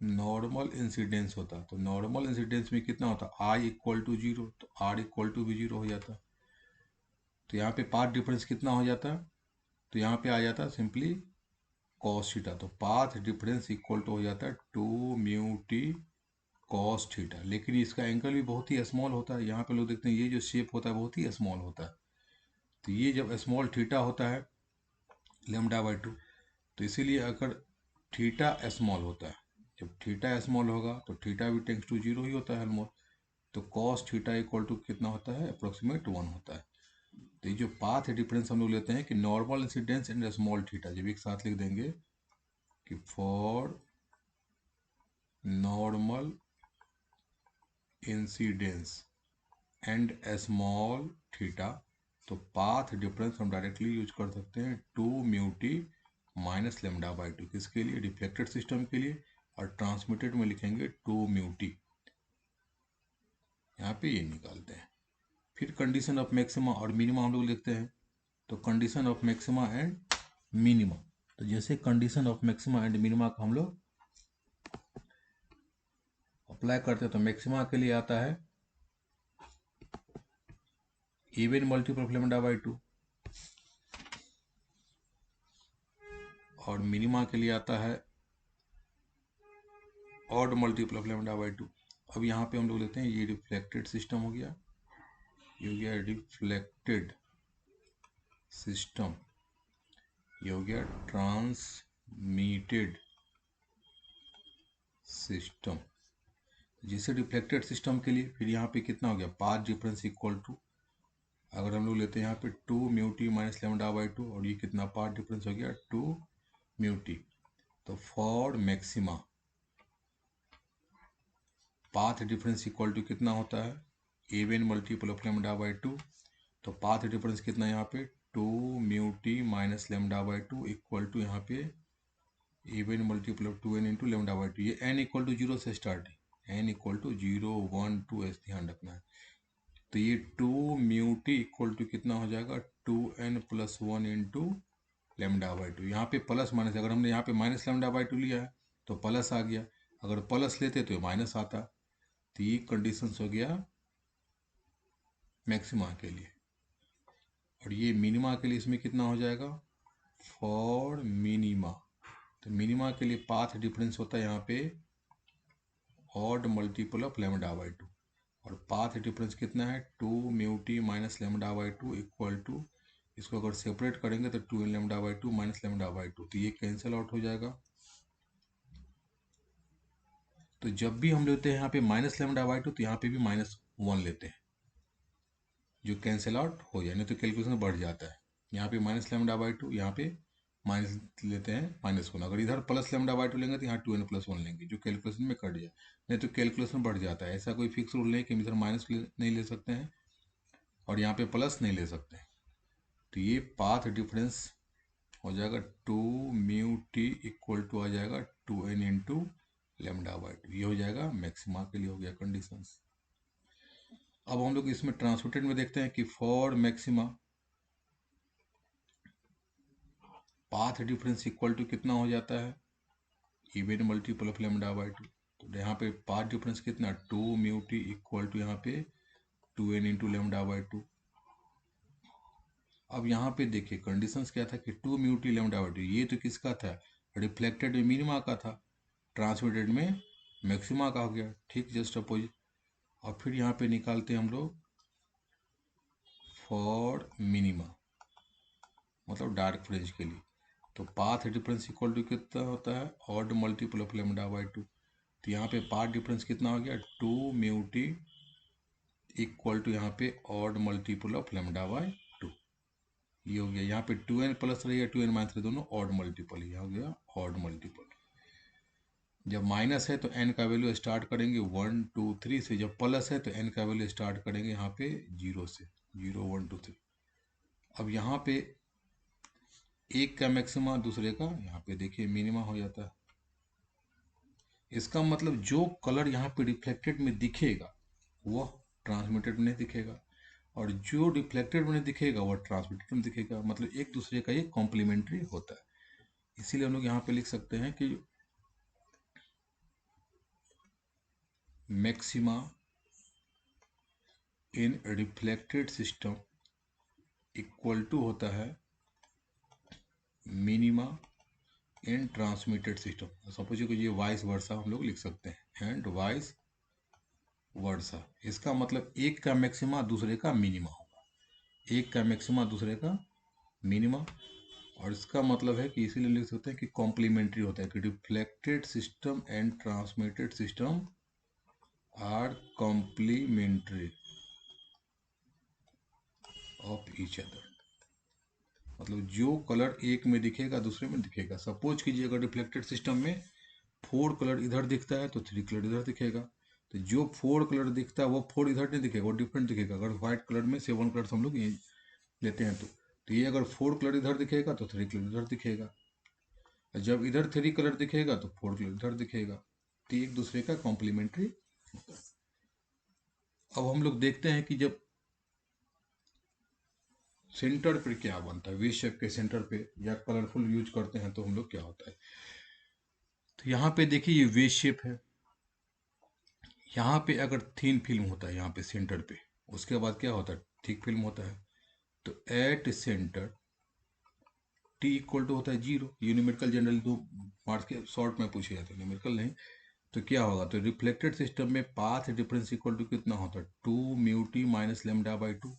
नॉर्मल इंसिडेंस होता, तो नॉर्मल इंसिडेंस में कितना होता आई इक्वल टू 0, तो आर इक्वल टू भी 0 हो जाता। तो यहाँ पे पाथ डिफरेंस कितना हो जाता, तो यहाँ पे आ जाता सिंपली कॉस थीटा। तो पाथ डिफरेंस इक्वल टू हो जाता है 2 म्यू टी कॉस थीटा। लेकिन इसका एंगल भी बहुत ही स्मॉल होता है, यहाँ पे लोग देखते हैं ये जो शेप होता है बहुत ही स्मॉल होता है। तो ये जब स्मॉल थीटा होता है लेमडा बाई 2, तो इसीलिए अगर थीटा स्मॉल होता है, जब थीटा स्मॉल होगा तो थीटा भी टेंस टू 0 ही होता है ऑलमोस्ट। तो कॉस थीटा इक्वल टू कितना होता है, अप्रोक्सीमेट 1 होता है। तो ये जो पाथ डिफरेंस हम लोग लेते हैं कि normal incidence and small theta, जब एक साथ लिख देंगे कि for normal incidence and small theta, तो पाथ डिफरेंस हम डायरेक्टली यूज कर सकते हैं 2 mu T minus lambda by 2, किसके लिए, रिफ्लेक्टेड सिस्टम के लिए, और ट्रांसमिटेड में लिखेंगे 2 म्यू टी। यहाँ पे ये निकालते हैं। फिर कंडीशन ऑफ मैक्सिमा और मिनिमा हम लोग लिखते हैं। तो condition of maxima and minima, तो जैसे condition of maxima and minima को हम लोग अप्लाई करते हैं तो मैक्सिमा के लिए आता है even multiple of lambda by 2, और मिनिमा के लिए आता है odd multiple of lambda by 2। अब यहाँ पे हम लोग लेते हैं ये रिफ्लेक्टेड सिस्टम हो गया, ये हो गया रिफ्लेक्टेड सिस्टम, ये हो गया ट्रांसमिटेड सिस्टम। जिसे रिफ्लेक्टेड सिस्टम के लिए फिर यहाँ पे कितना हो गया, पाथ डिफरेंस इक्वल टू, अगर हम लोग लेते हैं यहाँ पे 2 mu T minus lambda by 2, और ये कितना पाथ डिफरेंस हो गया 2 म्यू टी। तो for maxima path difference equal to कितना होता है, even multiple of lambda by 2। तो पाथ डिफरेंस कितना है यहाँ पे 2 mu T minus lambda by 2 equal to यहाँ पे even multiple of 2n into lambda by 2। ये n इक्वल टू 0 से स्टार्ट है, n इक्वल टू 0 1 2 ऐसे ध्यान रखना है। तो ये 2 म्यू टी इक्वल टू कितना हो जाएगा 2n plus 1 into lambda by 2। यहाँ पे प्लस माइनस, अगर हमने यहाँ पे माइनस लेमडा बाई 2 लिया है तो प्लस आ गया, अगर प्लस लेते तो माइनस आता। तो ये कंडीशंस हो गया मैक्सिमा के लिए। और ये मिनिमा के लिए इसमें कितना हो जाएगा, फॉर मिनिमा, तो मिनिमा के लिए पाथ डिफरेंस होता है यहाँ पे odd multiple of lambda by 2, और पाथ डिफरेंस कितना है 2 mu T minus lambda by 2 equal to, इसको अगर सेपरेट करेंगे तो 2n lambda by 2 minus lambda by 2, तो ये कैंसिल आउट हो जाएगा। तो जब भी हम लेते हैं यहाँ पे माइनस लेमडा बाई 2 तो यहाँ पे भी -1 लेते हैं, जो कैंसिल आउट हो जाए, नहीं तो कैलकुलेशन बढ़ जाता है। यहाँ पे माइनस लेमडा बाई 2, यहाँ पे माइनस लेते हैं -1। अगर इधर प्लस लेमडा बाई 2 लेंगे तो यहाँ 2n प्लस 1 लेंगे, जो कैलकुलेशन में कट जाए, नहीं तो कैलकुलेशन बढ़ जाता है। ऐसा कोई फिक्स रूल नहीं कि इधर माइनस नहीं ले सकते हैं और यहाँ पे प्लस नहीं ले सकते हैं। तो ये पाथ डिफरेंस हो जाएगा 2 म्यू टी इक्वल टू आ जाएगा 2n इंटू लेमडा बाई 2। ये हो जाएगा मैक्सिमा के लिए हो गया कंडीशंस। अब हम लोग इसमें ट्रांसमिटेड में देखते हैं कि for maxima path difference equal to कितना हो जाता है, even multiple of lambda by 2। तो यहाँ पे पाथ डिफरेंस कितना 2 म्यू टी इक्वल टू यहाँ पे 2n इंटू लेमडा बाई 2। अब यहाँ पे देखिए कंडीशंस क्या था कि 2 म्यू टी लेमडा बाई 2, ये तो किसका था, रिफ्लेक्टेड में मिनिमा का था, ट्रांसमिटेड में मैक्सिमा का हो गया, ठीक जस्ट अपोजिट। और फिर यहाँ पे निकालते हैं हम लोग फॉर मिनिमा, मतलब डार्क फ्रिंज के लिए। तो पाथ डिफरेंस इक्वल टू कितना होता है, odd multiple of lambda by 2। तो यहाँ पे पाथ डिफरेंस कितना हो गया 2 म्यू टी इक्वल टू यहाँ पे odd multiple of lambda by 2। ये हो गया, यहाँ पे 2n प्लस रहेगा 2n माइनस रहे, दोनों ऑड मल्टीपल, ये हो गया ऑड मल्टीपल। जब माइनस है तो n का वैल्यू स्टार्ट करेंगे 1 2 3 से, जब प्लस है तो n का वैल्यू स्टार्ट करेंगे यहाँ पे 0 से, 0 1 2 3। अब यहाँ पे एक का मैक्सिमा दूसरे का यहाँ पे देखिए मिनिमा हो जाता है। इसका मतलब जो कलर यहाँ पे रिफ्लेक्टेड में दिखेगा वह ट्रांसमिटेड में नहीं दिखेगा, और जो रिफ्लेक्टेड में नहीं दिखेगा वह ट्रांसमिटेड में दिखेगा। मतलब एक दूसरे का ये कॉम्प्लीमेंट्री होता है। इसीलिए हम लोग यहाँ पे लिख सकते हैं कि maxima in reflected system equal to होता है minima in transmitted system. Suppose कि ये वाइस वर्सा हम लोग लिख सकते हैं, एंड वाइस वर्सा। इसका मतलब एक का मैक्सिमा दूसरे का मिनिमा होगा, एक का मैक्सिमा दूसरे का मिनिमा। और इसका मतलब है कि इसीलिए लिख सकते हैं कि कॉम्प्लीमेंट्री होता है, कि reflected system and transmitted system are complementary of each other. मतलब जो कलर एक में दिखेगा दूसरे में दिखेगा। सपोज कीजिए अगर रिफ्लेक्टेड सिस्टम में 4 कलर इधर दिखता है तो 3 कलर इधर दिखेगा, तो जो 4 कलर दिखता है वो 4 इधर नहीं दिखेगा, वो डिफरेंट दिखेगा। अगर व्हाइट कलर में 7 कलर्स हम लोग ये लेते हैं तो ये अगर 4 कलर इधर दिखेगा तो 3 कलर इधर दिखेगा, जब इधर 3 कलर दिखेगा तो 4 कलर इधर दिखेगा। तो एक दूसरे का कॉम्प्लीमेंट्री होता है। अब हम लोग देखते हैं कि जब सेंटर पे क्या बनता है, वी शेप के सेंटर पे या कलरफुल यूज करते हैं तो हम लोग क्या होता है। तो यहाँ पे देखिए ये वे शेप है, यहाँ पे अगर थिन फिल्म होता है यहाँ पे सेंटर पे, उसके बाद क्या होता है थिक फिल्म होता है। तो at centre t equal to होता है 0। ये न्यूमेरिकल जनरल तो मार्क्स के शॉर्ट में पूछे जाते हैं, न्यूमेरिकल नहीं। तो क्या होगा, तो रिफ्लेक्टेड सिस्टम में पाथ डिफरेंस इक्वल टू कितना होता है, 2μt minus lambda by two,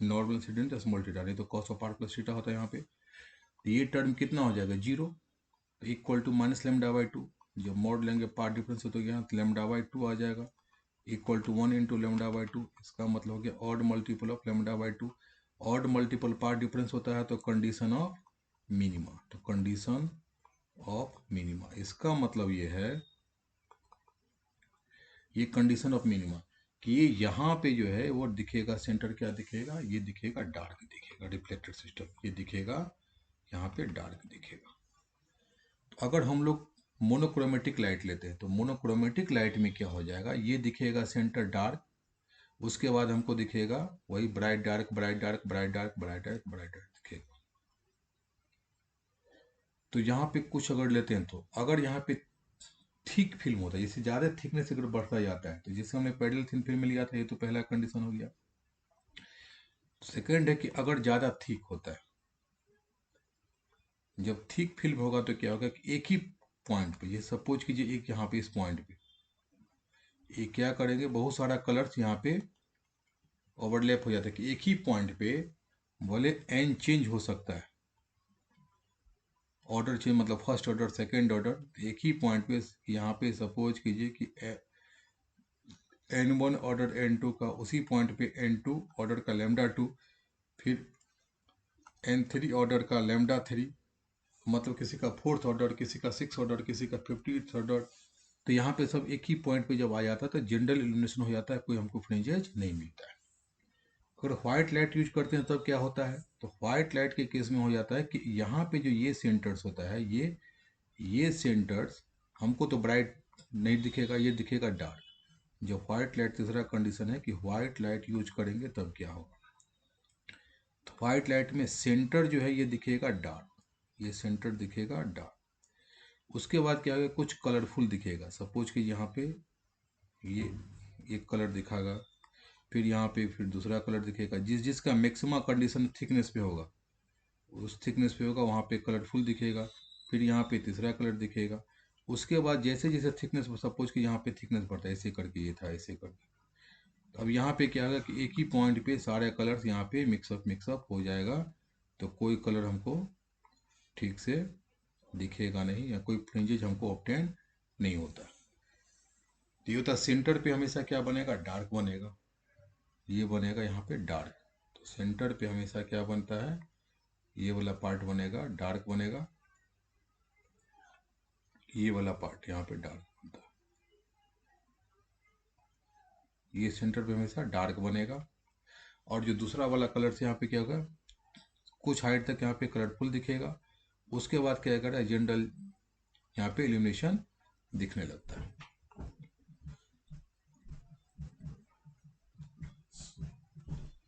normal incident small theta, नहीं तो cos of are plus theta होता है यहाँ पे। तो ये टर्म कितना हो जाएगा, जीरो, तो equal to minus lambda by two, जब मोड लेंगे पार्ट डिफरेंस तो यहाँ लेमडा बाई टू आ जाएगा, equal to 1 into lambda by two. इसका मतलब हो गया odd multiple of lambda by two. Odd multiple path difference होता है तो कंडीशन ऑफ मिनिमा, तो कंडीशन ऑफ मिनिमा, इसका मतलब ये है, ये कंडीशन ऑफ मिनिमा कि ये यहाँ पे जो है वो दिखेगा, सेंटर क्या दिखेगा, ये दिखेगा डार्क दिखेगा, रिफ्लेक्टेड सिस्टम ये दिखेगा, यहाँ पे डार्क दिखेगा। तो अगर हम लोग मोनोक्रोमेटिक लाइट लेते हैं तो मोनोक्रोमेटिक लाइट में क्या हो जाएगा, ये दिखेगा सेंटर डार्क, उसके बाद हमको दिखेगा वही bright dark bright dark bright dark bright dark bright dark दिखेगा। तो यहाँ पे कुछ अगर लेते हैं तो अगर यहाँ पे थिक फिल्म होता है, जैसे ज़्यादा थिकनेस अगर बढ़ता जाता है, तो जैसे हमने पैरेलल थिन फिल्म लिया था, ये तो पहला कंडीशन हो गया। सेकंड है कि अगर ज़्यादा थिक होता है, जब थिक फिल्म होगा तो क्या होगा कि एक ही पॉइंट पे, ये सपोज कीजिए एक यहाँ पे इस पॉइंट पे, ये क्या करेंगे, बहुत सारा कलर्स यहाँ पे ओवरलैप हो जाता है कि एक ही पॉइंट पे बोले एन चेंज हो सकता है, ऑर्डर चेंज मतलब फर्स्ट ऑर्डर सेकंड ऑर्डर, एक ही पॉइंट पे यहाँ पे सपोज कीजिए कि n1 ऑर्डर n2 का, उसी पॉइंट पे n2 ऑर्डर का लेमडा टू, फिर n3 ऑर्डर का लेमडा थ्री, मतलब किसी का फोर्थ ऑर्डर, किसी का सिक्स ऑर्डर, किसी का 50th ऑर्डर। तो यहाँ पे सब एक ही पॉइंट पे जब आ जाता है तो जनरल इल्यूमिनेशन हो जाता है, कोई हमको फ्रिंजेज नहीं मिलता है। अगर व्हाइट लाइट यूज करते हैं तब क्या होता है, तो व्हाइट लाइट के केस में हो जाता है कि यहाँ पे जो ये सेंटर्स होता है, ये सेंटर्स हमको तो ब्राइट नहीं दिखेगा, ये दिखेगा डार्क। जो व्हाइट लाइट, तीसरा कंडीशन है कि व्हाइट लाइट यूज करेंगे तब क्या होगा, तो व्हाइट लाइट में सेंटर जो है ये दिखेगा डार्क, ये सेंटर दिखेगा डार्क। उसके बाद क्या होगा, कुछ कलरफुल दिखेगा, सपोज कि यहाँ पे ये एक कलर दिखागा, फिर यहाँ पे फिर दूसरा कलर दिखेगा, जिसका मैक्सिमम कंडीशन थिकनेस पे होगा, उस थिकनेस पे होगा वहाँ पे कलरफुल दिखेगा, फिर यहाँ पे तीसरा कलर दिखेगा। उसके बाद जैसे जैसे थिकनेस, सपोज कि यहाँ पे थिकनेस बढ़ता है, ऐसे करके ये था, ऐसे करके, तो अब यहाँ पे क्या होगा कि एक ही पॉइंट पे सारे कलर्स यहाँ पे मिक्सअप हो जाएगा, तो कोई कलर हमको ठीक से दिखेगा नहीं, या कोई फ्रिंजेज हमको ऑब्टेन नहीं होता। तो ये होता, सेंटर पे हमेशा क्या बनेगा, डार्क बनेगा, ये बनेगा यहाँ पे डार्क। तो सेंटर पे हमेशा क्या बनता है, ये वाला पार्ट बनेगा डार्क बनेगा, ये वाला पार्ट यहाँ पे डार्क बनता है, ये सेंटर पे हमेशा डार्क बनेगा। और जो दूसरा वाला कलर से यहाँ पे क्या होगा, कुछ हाइट तक यहाँ पे कलरफुल दिखेगा, उसके बाद क्या करेगा, जनरल यहाँ पे इल्यूमिनेशन दिखने लगता है।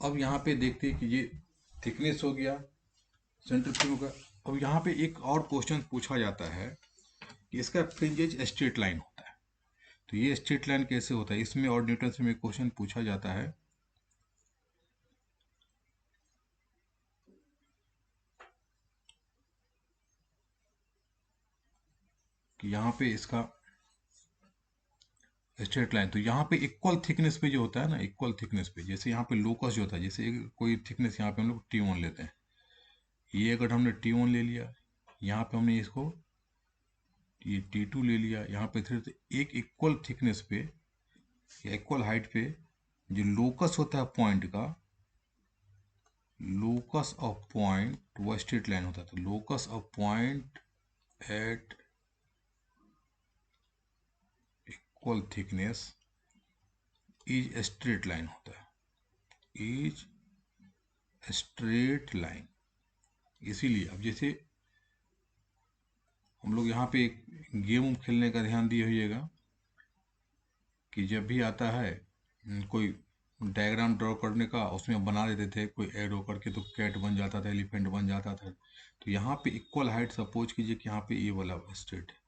अब यहाँ पे देखते हैं कि ये थिकनेस हो गया, सेंटर फिल्म का। अब यहाँ पे एक और क्वेश्चन पूछा जाता है कि इसका फ्रिंजेज स्ट्रेट लाइन होता है, तो ये स्ट्रेट लाइन कैसे होता है, इसमें और न्यूटन से में क्वेश्चन पूछा जाता है कि यहाँ पे इसका स्ट्रेट लाइन, तो यहाँ पे इक्वल थिकनेस पे जो होता है ना, इक्वल थिकनेस पे, जैसे यहाँ पे लोकस जो होता है, जैसे कोई थिकनेस यहाँ पे हम लोग T1 लेते हैं, ये अगर हमने T1 ले लिया, यहाँ पे हमने इसको ये T2 ले लिया, यहाँ पे फिर एक इक्वल थिकनेस पे या इक्वल हाइट पे जो लोकस होता है पॉइंट का, लोकस ऑफ पॉइंट वो स्ट्रेट लाइन होता है, तो locus of point at equal thickness is straight line होता है, इज स्ट्रेट लाइन। इसीलिए अब जैसे हम लोग यहाँ पे एक गेम खेलने का ध्यान दिए होइएगा कि जब भी आता है कोई डायग्राम ड्रॉ करने का, उसमें बना देते थे कोई एरो करके, तो कैट बन जाता था, एलिफेंट बन जाता था। तो यहाँ पे इक्वल हाइट सपोज कीजिए कि यहाँ पे ये वाला स्ट्रेट है,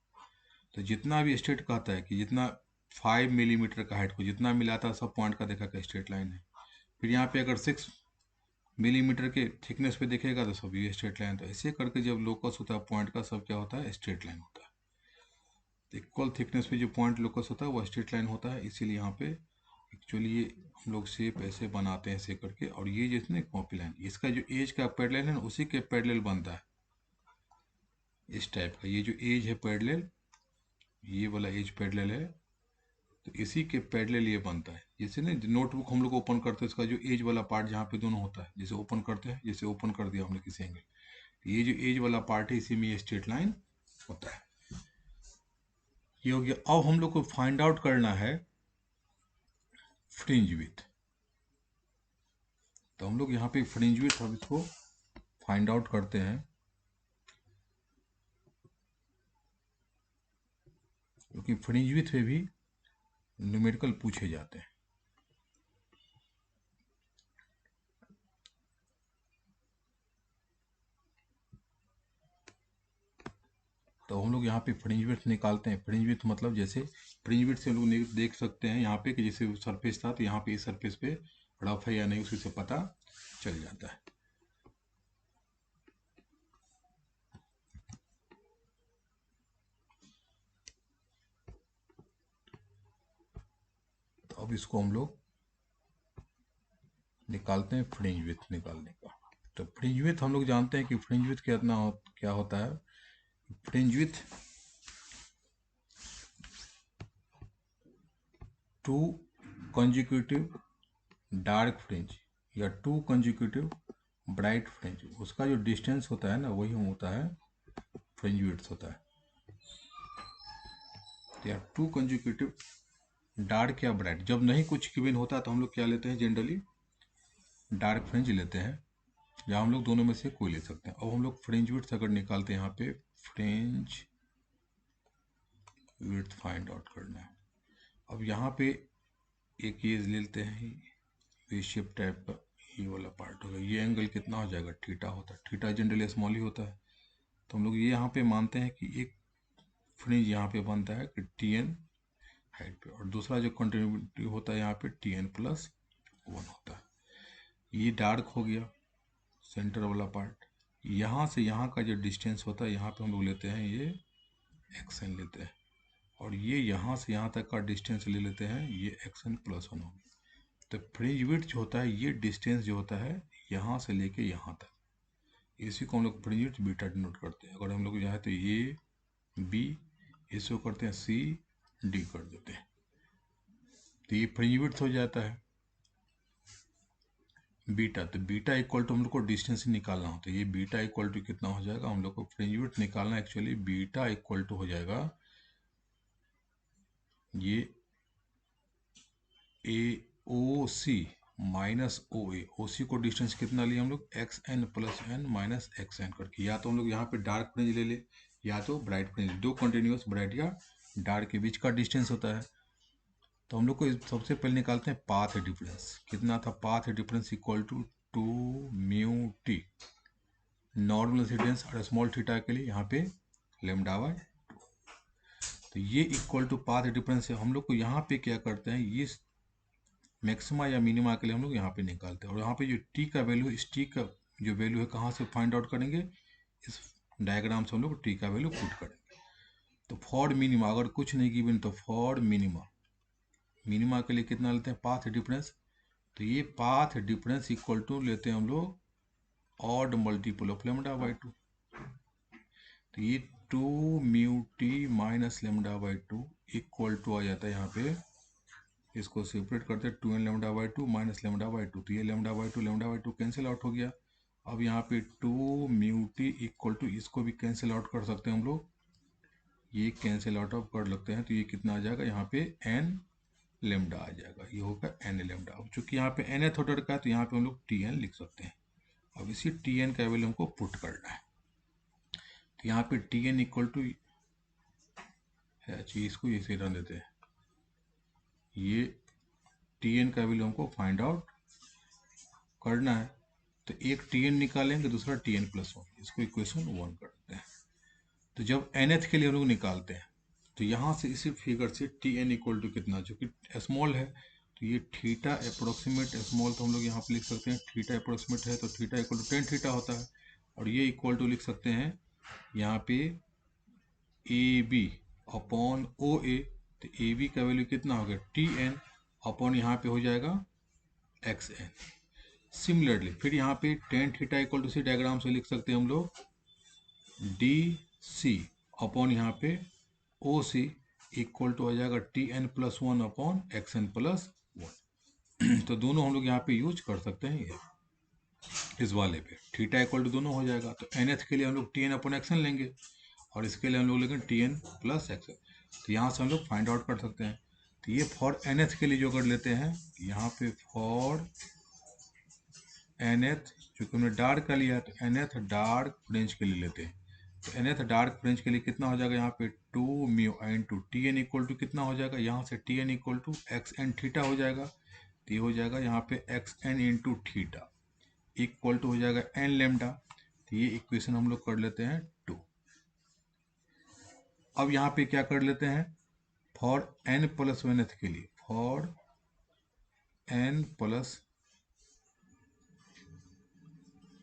तो जितना भी स्ट्रेट कहता है कि जितना 5 मिलीमीटर का हाइट को जितना मिलाता है सब पॉइंट का देखा कि स्ट्रेट लाइन है। फिर यहाँ पे अगर 6 मिलीमीटर के थिकनेस पे देखेगा तो सब ये स्ट्रेट लाइन। तो ऐसे करके जब लोकस होता है पॉइंट का, सब क्या होता है, स्ट्रेट लाइन होता है। इक्वल थिकनेस पे जो पॉइंट लोकस होता है वो स्ट्रेट लाइन होता है, इसीलिए यहाँ पे एक्चुअली ये हम लोग शेप ऐसे बनाते हैं ऐसे करके। और ये जैसे ना कॉपी लाइन, इसका जो एज का पैरेलल है ना उसी के पैरेलल बनता है इस टाइप का। ये जो एज है पैरेलल, ये वाला एज पैरेलल है, तो इसी के पैरेलल ये बनता है। जैसे ना नोटबुक हम लोग ओपन करते हैं, इसका जो एज वाला पार्ट जहाँ पे दोनों होता है, जैसे ओपन करते हैं, जैसे ओपन कर दिया हमने किसी एंगल, ये जो एज वाला पार्ट है इसी में ये स्ट्रेट लाइन होता है। ये हो गया। अब हम लोग को फाइंड आउट करना है फ्रिंज विड्थ। तो हम लोग यहाँ पे फ्रिंज विड्थ अब इसको फाइंड आउट करते हैं, क्योंकि फ्रिंज विड्थ पे भी न्यूमेरिकल पूछे जाते हैं। तो हम लोग यहाँ पे फ्रिंज विड्थ निकालते हैं। फ्रिंज विड्थ मतलब जैसे फ्रिंज विड्थ से हम लोग देख सकते हैं यहाँ पे कि जैसे सरफेस था तो यहाँ पे इस सरफेस पे रफ है या नहीं उसी से पता चल जाता है। तो अब इसको हम लोग निकालते हैं फ्रिंज विड्थ निकालने का। तो फ्रिंज विड्थ हम लोग जानते हैं कि फ्रिंज विड्थ क्या होता है। Fringe width to consecutive dark fringe या टू कंजिक्यूटिव ब्राइट फ्रिंज, उसका जो डिस्टेंस होता है ना वही होता है फ्रिंज विड्थ होता है। या टू कंजिक्यूटिव डार्क या ब्राइट, जब नहीं कुछ गिवन होता तो हम लोग क्या लेते हैं, जनरली डार्क फ्रिंज लेते हैं, या हम लोग दोनों में से कोई ले सकते हैं। अब हम लोग फ्रिंज विड्थ अगर निकालते हैं, यहाँ पे फ्रिंज विड्थ फाइंड आउट करना है। अब यहाँ पे एक ये ले लेते हैं वी शेप टाइप का, ये वाला पार्ट होगा, ये एंगल कितना हो जाएगा, थीटा होता है। थीटा जनरली स्मॉल ही होता है, तो हम लोग ये यहाँ पे मानते हैं कि एक फ्रिंज यहाँ पे बनता है कि टी एन हाइट पे, और दूसरा जो कंटिन्यूटी होता है यहाँ पे टी एन प्लस 1 होता है। ये डार्क हो गया सेंटर वाला पार्ट। यहाँ से यहाँ का जो डिस्टेंस होता है यहाँ पे हम लोग लेते हैं ये एक्स एन लेते हैं, और ये यहाँ से यहाँ तक का डिस्टेंस ले लेते हैं ये एक्स एन प्लस 1 होगा। तो फ्रिंज विड्थ जो होता है ये डिस्टेंस जो होता है यहाँ से लेके यहाँ तक, इसी को हम लोग फ्रिंज विड्थ बीटा डिनोट करते हैं। अगर हम लोग चाहे तो ए बी, इसको करते हैं सी डी कर देते हैं, तो ये फ्रिंज विड्थ हो जाता है बीटा। तो बीटा इक्वल टू हम लोग को डिस्टेंस ही निकालना होता है, ये बीटा इक्वल टू कितना हो जाएगा, हम लोग को फ्रिंज विड्थ निकालना एक्चुअली बीटा इक्वल टू हो जाएगा ये ए ओ सी माइनस ओ ए। ओ सी को डिस्टेंस कितना लिया हम लोग, x n plus n minus x n करके। या तो हम लोग यहाँ पे डार्क फ्रिंज ले ले या तो ब्राइट फ्रिंज, दो कंटिन्यूस ब्राइट या डार्क के बीच का डिस्टेंस होता है। तो हम लोग को सबसे पहले निकालते हैं पाथ डिफरेंस, कितना था, path difference equal to 2 mu t, normal incidence और स्मॉल थीटा के लिए यहाँ पे लेमडा बाय 2। तो ये इक्वल टू पाथ डिफरेंस है। हम लोग को यहाँ पे क्या करते हैं, ये मैक्सिमा या मिनिमा के लिए हम लोग यहाँ पे निकालते हैं, और यहाँ पे जो टी का वैल्यू, इस टी का जो वैल्यू है कहाँ से फाइंड आउट करेंगे, इस डायग्राम से हम लोग टी का वैल्यू पुट करेंगे। तो फॉर मिनिमा अगर कुछ नहीं गिवन तो फॉर मिनिमा, मिनिमा के लिए कितना लेते हैं, पाथ डिफरेंस। तो ये पाथ डिफरेंस इक्वल टू लेते हैं हम लोग odd multiple of lambda by 2। तो ये 2 mu T minus lambda by 2 equal to आ जाता है यहाँ पे, इसको सेपरेट करते हैं 2n lambda by 2 minus lambda by 2, तो ये लेमडा बाई 2 कैंसिल आउट हो गया। अब यहाँ पे 2 म्यू टी इक्वल टू, इसको भी कैंसिल आउट कर सकते हैं हम लोग, ये कैंसिल आउट ऑफ कर लगते हैं, तो ये कितना आ जाएगा यहाँ पे n लेमडा आ जाएगा, ये होगा n लेमडा। अब चूंकि यहाँ पे nth ऑर्डर का है तो यहाँ पे हम लोग tn लिख सकते हैं। अब इसी tn का वैल्यू हमको पुट करना है, तो यहाँ पे tn इक्वल टू है, अच्छी इसको ये से रन देते हैं, ये tn का वैल्यू हमको फाइंड आउट करना है। तो एक tn निकालेंगे, दूसरा tn प्लस 1, इसको इक्वेशन 1 करते हैं। तो जब nth के लिए हम लोग निकालते हैं तो यहाँ से इसी फिगर से tn इक्वल टू कितना, जो कि स्मॉल है, तो ये थीटा अप्रोक्सीमेट स्मॉल, तो हम लोग यहाँ पे लिख सकते हैं थीटा अप्रोक्सीमेट है तो थीटा इक्वल टू 10 थीटा होता है, और ये इक्वल टू लिख सकते हैं यहाँ पे ए बी अपॉन ओ ए, तो ए बी का वैल्यू कितना हो गया टी एन अपॉन यहाँ पे हो जाएगा एक्स एन। सिमिलरली फिर यहाँ पे टेन थीटा इक्वल टू सी डायग्राम से लिख सकते हैं हम लोग डी सी अपॉन यहाँ पे ओ सी इक्वल टू हो जाएगा t n plus one upon x n plus one. तो दोनों हम लोग यहाँ पे यूज कर सकते हैं ये इस वाले पे थीटा इक्वल टू दोनों हो जाएगा। तो एन एथ के लिए हम लोग t n upon x n लेंगे और इसके लिए हम लोग लेंगे t n plus x n. तो यहाँ से हम लोग फाइंड आउट कर सकते हैं। तो ये फॉर एन एथ के लिए जो कर लेते हैं यहाँ पे फॉर एन एथ, चूंकि हमने डार्क का लिया है तो एन एथ डार्क फ्रेंच के लिए लेते हैं। तो एन एथ डार्क फ्रेंच के लिए कितना हो जाएगा यहाँ पे two mu n two t n equal to कितना हो जाएगा यहाँ से t n equal to x n theta हो जाएगा। तो ये हो जाएगा यहाँ पे x n into theta equal to हो जाएगा एन लेमडा। तो ये इक्वेशन हम लोग कर लेते हैं 2। अब यहाँ पे क्या कर लेते हैं फॉर एन प्लस वन एथ के लिए फॉर एन प्लस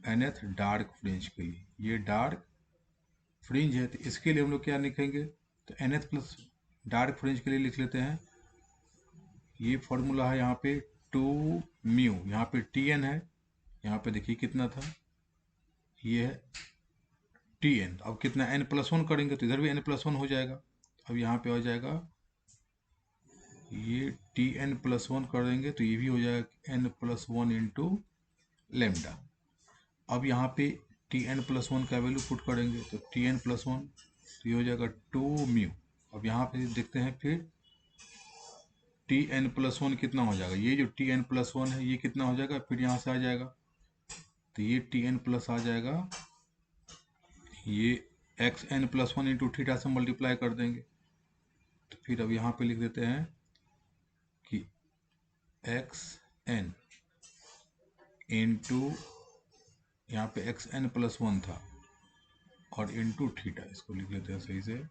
एन एथ डार्क फ्रिंज के लिए, ये डार्क फ्रिंज है तो इसके लिए हम लोग क्या लिखेंगे तो एन एथ प्लस डार्क फ्रिंज के लिए लिख लेते हैं। ये फॉर्मूला है यहाँ पे टू म्यू, यहाँ पे टी एन है, यहाँ पे देखिए कितना था ये है टी एन। अब कितना एन प्लस वन करेंगे तो इधर भी एन प्लस वन हो जाएगा। अब यहाँ पे हो जाएगा ये टी एन प्लस वन कर देंगे तो ये भी हो जाएगा n plus one into lambda. अब यहाँ पे टी एन प्लस वन का वैल्यू पुट करेंगे तो टी एन प्लस वन तो ये हो जाएगा टू म्यू। अब यहाँ पे देखते हैं फिर टी एन प्लस वन कितना हो जाएगा, ये जो टी एन प्लस वन है ये कितना हो जाएगा फिर यहाँ से आ जाएगा तो ये टी एन प्लस आ जाएगा ये x n plus one into theta से मल्टीप्लाई कर देंगे। तो फिर अब यहाँ पे लिख देते हैं कि एक्स एन इंटू यहाँ पे एक्स एन प्लस वन था और इंटू थीटा, इसको लिख लेते हैं सही से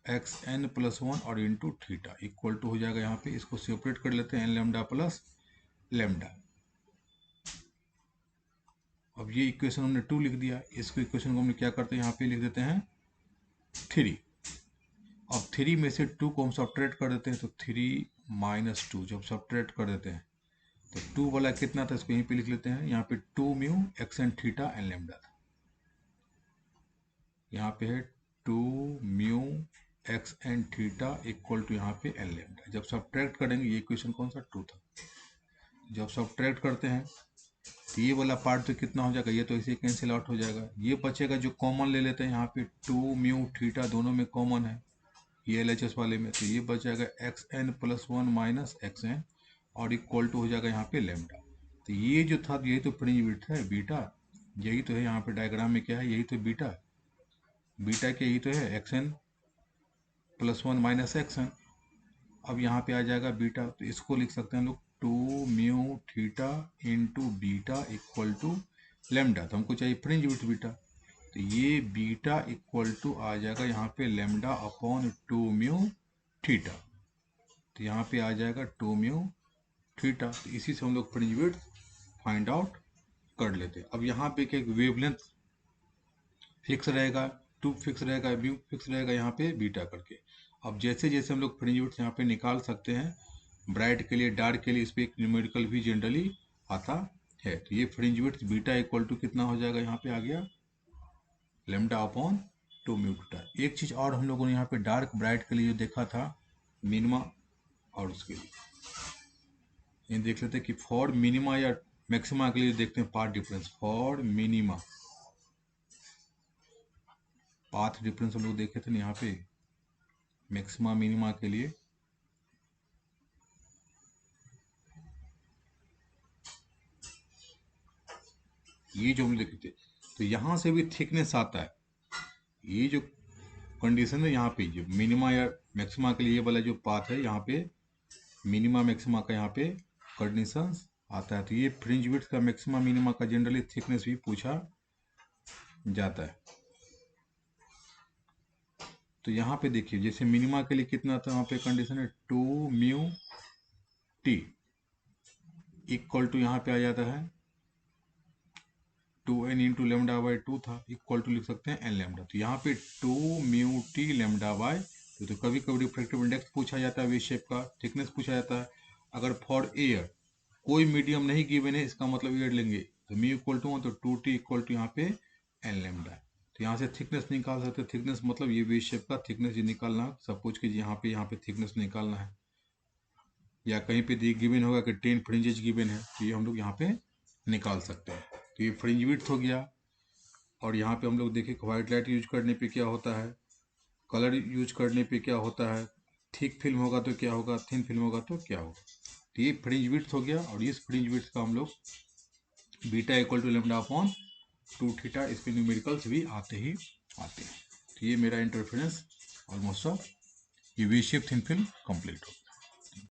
एक्स एन प्लस वन और इंटू थीटा इक्वल टू हो जाएगा यहाँ पे, इसको सेपरेट कर लेते हैं एन लेमडा प्लस लेमडा। अब ये इक्वेशन हमने 2 लिख दिया, इसको इक्वेशन को हमने क्या करते हैं यहाँ पे लिख देते हैं 3। अब 3 में से 2 को हम सब्ट्रैक्ट कर देते हैं तो 3 माइनस 2 जब सब्ट्रैक्ट कर देते हैं तो 2 वाला कितना था इसको यहीं पे लिख लेते हैं, यहाँ पे 2 mu x n theta n lambda था, यहाँ पे है 2 mu x n theta equal to यहाँ पे एन लेमडा। जब सब्ट्रैक्ट करेंगे ये इक्वेशन कौन सा 2 था, जब सब्ट्रैक्ट करते हैं तो ये वाला पार्ट तो कितना हो जाएगा, ये तो ऐसे कैंसिल आउट हो जाएगा। ये बचेगा जो कॉमन ले लेते हैं यहाँ पे 2 म्यू थीटा दोनों में कॉमन है ये LHS वाले में, तो ये बच जाएगा x n plus one minus x n और इक्वल टू हो जाएगा यहाँ पे लेमडा। तो ये जो था यही तो फ्रिंज विड्थ है बीटा, यही तो है यहाँ पे डायग्राम में क्या है यही तो बीटा, बीटा के यही तो है x n plus one minus x n. अब यहाँ पे आ जाएगा बीटा तो इसको लिख सकते हैं हम लोग 2 mu theta into beta equal to lambda. तो हमको चाहिए फ्रिंज विड्थ बीटा, तो ये बीटा इक्वल टू आ जाएगा यहाँ पे लेमडा अपॉन 2 म्यू थीटा। तो यहाँ पे आ जाएगा 2 म्यू थीटा। तो इसी से हम लोग फ्रिंज विड्थ फाइंड आउट कर लेते हैं। अब यहाँ पे एक वेवलेंथ फिक्स रहेगा, 2 फिक्स रहेगा, म्यू फिक्स रहेगा यहाँ पे बीटा करके। अब जैसे जैसे हम लोग फ्रिंज विड्थ यहाँ पे निकाल सकते हैं ब्राइट के लिए डार्क के लिए, इस पर एक न्यूमेरिकल भी जनरली आता है। तो ये fringe width beta equal to कितना हो जाएगा यहाँ पे आ गया लेमडा अपॉन 2 म्यू थीटा। एक चीज़ और हम लोगों ने यहाँ पे डार्क ब्राइट के लिए जो देखा था मिनिमा और उसके लिए ये देख लेते हैं कि फॉर मिनिमा या मैक्सिमा के लिए देखते हैं path difference. For minima path difference हम लोग देखे थे ना यहाँ पे मैक्सिमा मिनिमा के लिए ये जो हम लिखे थे तो यहाँ से भी थिकनेस आता है। ये जो कंडीशन है यहाँ पे जो मिनिमा या मैक्सिमा के लिए ये वाला जो पाथ है यहाँ पे मिनिमा मैक्सिमा का यहाँ पे कंडीशन आता है। तो ये फ्रिंज विड्थ का मैक्सिमा मिनिमा का जनरली थिकनेस भी पूछा जाता है। तो यहाँ पे देखिए जैसे मिनिमा के लिए कितना था वहाँ पे कंडीशन है 2 म्यू टी इक्वल टू यहाँ पे आ जाता है 2n इंटू लेमडा बाई 2 था, इक्वल टू लिख सकते हैं n लेमडा। तो यहाँ पे 2 म्यू टी लेमडा बाई 2। तो कभी कभी रिफ्रैक्टिव इंडेक्स पूछा जाता है, वेव शेप का थिकनेस पूछा जाता है। अगर फॉर एयर कोई मीडियम नहीं गिवन है, इसका मतलब एयर लेंगे, तो म्यू इक्वल टू 1, तो 2t इक्वल टू यहाँ पे n लेमडा। तो यहाँ से थिकनेस निकाल सकते हैं। थिकनेस मतलब ये वेव शेप का थिकनेस ये निकालना, सपोज कि यहाँ पे थिकनेस निकालना है, या कहीं पे गिवन होगा कि 10 फ्रिंजेज गिवन है, तो ये हम लोग यहाँ पे निकाल सकते हैं। तो ये फ्रिंज विड्थ हो गया। और यहाँ पे हम लोग देखें व्हाइट लाइट यूज करने पे क्या होता है, कलर यूज करने पे क्या होता है, थिक फिल्म होगा तो क्या होगा, थिन फिल्म होगा तो क्या होगा। तो ये फ्रिंज विड्थ हो गया। और इस फ्रिंज विड्थ का हम लोग beta equal to lambda upon 2 theta, इसके न्यूमेरिकल्स भी आते ही आते हैं। तो ये मेरा इंटरफेरेंस ऑलमोस्ट ऑफ ये V shape thin film complete हो।